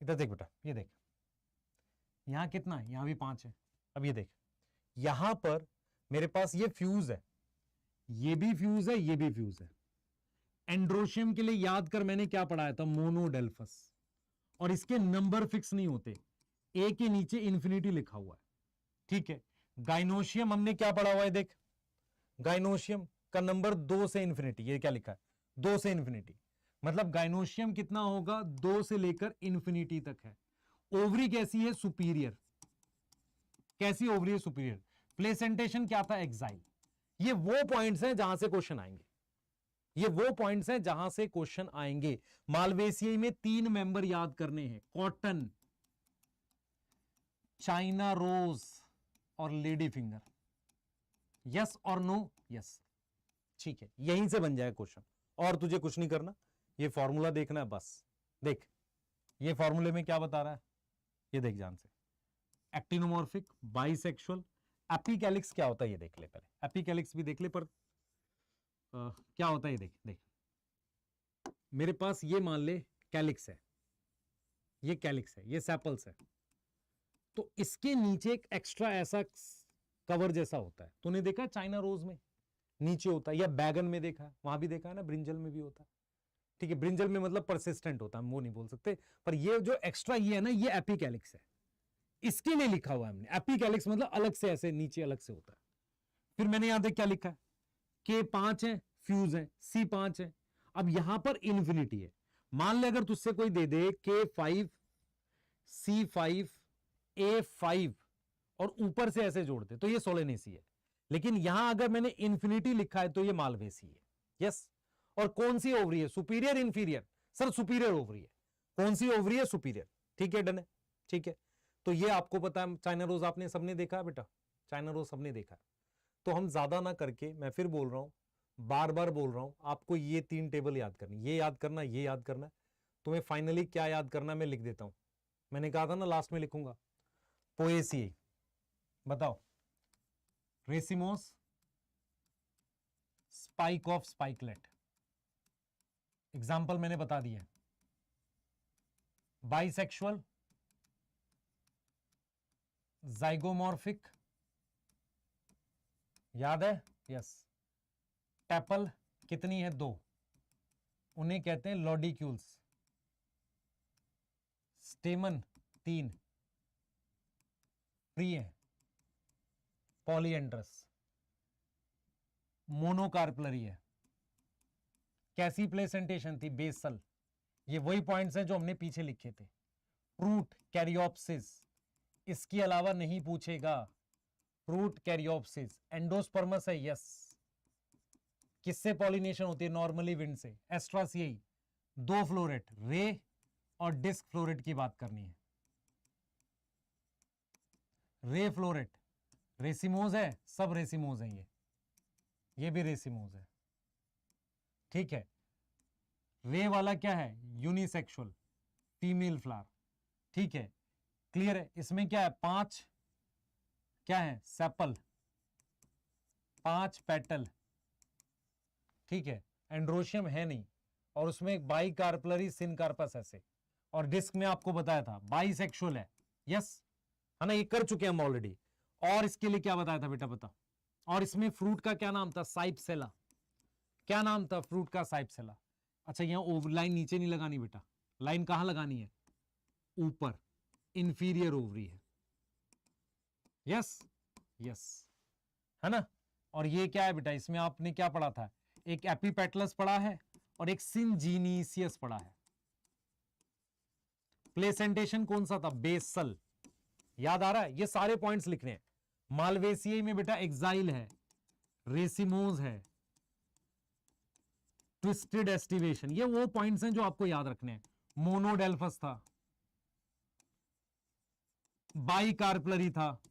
इधर देख बेटा, ये देख, यहां कितना है? यहां भी 5 है। अब ये देख, यहां पर मेरे पास ये फ्यूज है, ये भी फ्यूज है, ये भी फ्यूज है। एंड्रोशियम के लिए याद कर, मैंने क्या पढ़ाया था? मोनोडेल्फस। और इसके नंबर फिक्स नहीं होते, ए के नीचे इंफिनिटी लिखा हुआ है, ठीक है। गाइनोशियम हमने क्या पढ़ा हुआ है? देख, गाइनोशियम का नंबर 2 से इंफिनिटी। ये क्या लिखा है? 2 से इंफिनिटी। मतलब गाइनोशियम कितना होगा? 2 से लेकर इंफिनिटी तक है। ओवरी कैसी है? सुपीरियर। कैसी ओवरी है? सुपीरियर। प्लेसेंटेशन क्या था? एक्साइल। ये वो पॉइंट्स हैं जहां से क्वेश्चन आएंगे, ये वो पॉइंट्स हैं जहां से क्वेश्चन आएंगे। मालवेसियाई में 3 मेंबर याद करने हैं, कॉटन, चाइना रोज और लेडी फिंगर। यस और नो? यस, ठीक है। यहीं से बन जाएगा क्वेश्चन, और तुझे कुछ नहीं करना, ये फॉर्मूला देखना है बस। देख, ये फॉर्मूले में क्या बता रहा है, ये देख ध्यान से। एक्टिनोमॉर्फिक, बाइसेक्सुअल, एपिकैलिक्स क्या होता है ये देख ले पहले। एपिकैलिक्स भी देख ले, पर क्या होता है ये देख। देख, मेरे पास ये मान ले कैलिक्स है, ये कैलिक्स है, ये सेपल्स है। तो इसके नीचे एक एक्स्ट्रा ऐसा कवर जैसा होता है। तूने देखा चाइना रोज में नीचे होता है, या बैगन में देखा है, वहां भी देखा है ना, ब्रिंजल में भी होता है, ठीक है। ब्रिंजल में मतलब परसिस्टेंट होता है, हम वो नहीं बोल सकते, पर ये जो एक्स्ट्रा ये है ना, ये एपिकैलिक्स है। इसके लिए लिखा हुआ है हमने एपिकैलिक्स, मतलब अलग से ऐसे नीचे अलग से होता है। फिर मैंने यहां देख क्या लिखा है? K5 है, फ्यूज है, C5 है। अब यहां पर इंफिनिटी है। मान ले अगर तुझसे कोई दे दे K5, C5, A5 और ऊपर से ऐसे जोड़ दे, तो ये सोलेनेसी है। लेकिन यहां अगर मैंने इन्फिनिटी लिखा है तो ये मालवेसी है। यस। और कौन सी ओवरी है, superior inferior? Sir superior ovary है। कौन सी ओवरी है? सुपीरियर। ठीक है, डन है। ठीक है, तो ये आपको पता है, चाइना रोज आपने सबने देखा है बेटा, चाइना रोज सबने देखा है। तो हम ज्यादा ना करके, मैं फिर बोल रहा हूं, बार बार बोल रहा हूं, आपको ये 3 टेबल याद करनी, ये याद करना, ये याद करना। तुम्हें फाइनली क्या याद करना मैं लिख देता हूं। मैंने कहा था ना लास्ट में लिखूंगा। पोएसी, बताओ, racemose, spike of spikelet, example मैंने बता दिया। बाइसेक्सुअल, जाइगोमॉर्फिक, याद है? यस। टेपल कितनी है? 2, उन्हें कहते हैं लॉडिक्यूल्स। स्टेमन 3, फ्री है। पॉलीएंड्रस, मोनोकार्पलरी है। कैसी प्लेसेंटेशन थी? बेसल। ये वही पॉइंट्स हैं जो हमने पीछे लिखे थे। फ्रूट कैरियोप्सिस, इसके अलावा नहीं पूछेगा। Fruit caryopsis. एंडोस्पर्मस है, यस। किससे पॉलिनेशन होती है? नॉर्मली विंड से। एस्ट्रासियाई। 2 फ्लोरेट, रे और डिस्क फ्लोरेट की बात करनी है। रे फ्लोरेट, रेसिमोज है, सब रेसिमोज हैं। ये भी रेसिमोज है। ठीक है, रे वाला क्या है? Unisexual, female flower. ठीक है, क्लियर है? इसमें क्या है? 5 क्या है? Sepal, 5 petal. ठीक है, एंड्रोशियम है नहीं, और उसमें एक बाइकार्पलरी सिनकार्पस ऐसे। और डिस्क में आपको बताया था बाइसेक्सुअल है। यस, है ना? ये कर चुके हैं हम ऑलरेडी। और इसके लिए क्या बताया था बेटा, बता। और इसमें फ्रूट का क्या नाम था? साइप्सेला। क्या नाम था फ्रूट का? साइप्सेला। अच्छा, यहां ओवर लाइन नीचे नहीं लगानी बेटा, लाइन कहां लगानी है? ऊपर। इंफीरियर ओवरी है। यस यस, है ना? और ये क्या है बेटा? इसमें आपने क्या पढ़ा था? एक एपिपेटलस पढ़ा है और एक सिंजीनिसियस पढ़ा है। प्लेसेंटेशन कौन सा था? बेसल। याद आ रहा है? ये सारे पॉइंट्स लिखने हैं। मालवेसियाई में बेटा एक्साइल है, रेसिमोज है, ट्विस्टेड एस्टिवेशन, ये वो पॉइंट्स हैं जो आपको याद रखने हैं। मोनोडेल्फस था, बाइकार्पलरी था,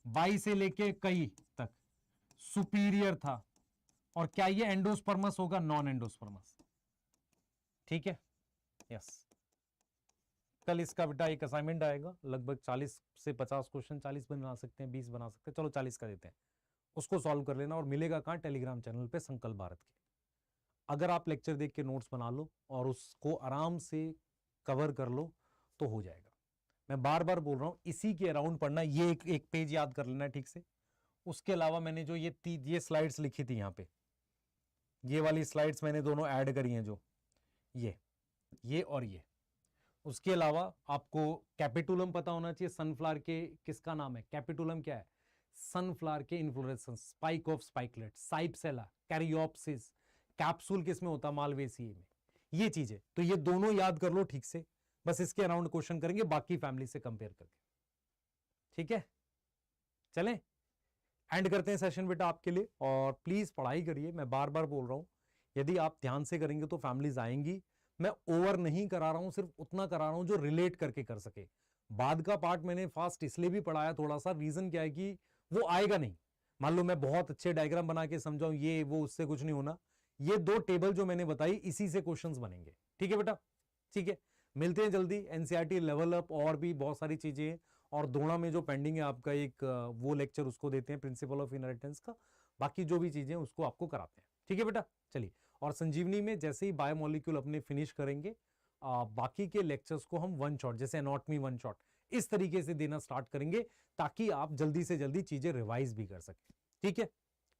बाई से लेके कई तक, सुपीरियर था, और क्या ये एंडोस्पर्मस होगा? Non endosperms. ठीक है, यस। कल इसका बेटा एक असाइनमेंट आएगा, लगभग 40 से 50 क्वेश्चन, 40 बना सकते हैं, 20 बना सकते हैं, चलो 40 का देते हैं। उसको सॉल्व कर लेना, और मिलेगा कहां? टेलीग्राम चैनल पे, संकल्प भारत के। अगर आप लेक्चर देख के नोट्स बना लो और उसको आराम से कवर कर लो तो हो जाएगा। मैं बार बार बोल रहा हूं, इसी के अराउंड पढ़ना। ये एक पेज याद कर लेना ठीक से। उसके अलावा मैंने जो ये स्लाइड्स लिखी थी यहाँ पे, ये वाली स्लाइड्स मैंने दोनों ऐड करी हैं, जो ये और ये। उसके अलावा आपको कैपिटुलम पता होना चाहिए। सनफ्लावर के किसका नाम है? कैपिटुलम क्या है? सनफ्लावर के inflorescence, spike of spikelet, cypsela, caryopsis. Capsule किसमें होता? मालवेसिए में। ये चीजें तो ये दोनों याद कर लो ठीक से। बस इसके अराउंड क्वेश्चन करेंगे, बाकी फैमिली से कंपेयर करके। ठीक है, चलें, एंड करते हैं सेशन बेटा आपके लिए। और प्लीज पढ़ाई करिए, मैं बार बार बोल रहा हूं, यदि आप ध्यान से करेंगे तो फैमिलीज आएंगी। मैं ओवर नहीं करा रहा हूं, सिर्फ उतना करा रहा हूं जो रिलेट करके कर सके। बाद का पार्ट मैंने फास्ट इसलिए भी पढ़ाया थोड़ा सा, रीजन क्या है कि वो आएगा नहीं। मान लो मैं बहुत अच्छे डायग्राम बना के समझाऊं ये वो, उससे कुछ नहीं होना। ये 2 टेबल जो मैंने बताई, इसी से क्वेश्चंस बनेंगे। ठीक है बेटा, ठीक है, मिलते हैं जल्दी। एनसीईआरटी लेवल अप और भी बहुत सारी चीजें हैं। और दोड़ा में जो पेंडिंग है आपका एक वो लेक्चर, उसको देते हैं, प्रिंसिपल ऑफ इनहेरिटेंस का। बाकी जो भी चीजें उसको आपको कराते हैं। ठीक है बेटा, चलिए। और संजीवनी में जैसे ही बायोमोलिक्यूल अपने फिनिश करेंगे, बाकी के लेक्चर्स को हम 1 शॉट, जैसे एनाटॉमी 1 शॉट, इस तरीके से देना स्टार्ट करेंगे, ताकि आप जल्दी से जल्दी चीजें रिवाइज भी कर सकें। ठीक है,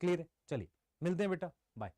क्लियर है? चलिए, मिलते हैं बेटा, बाय।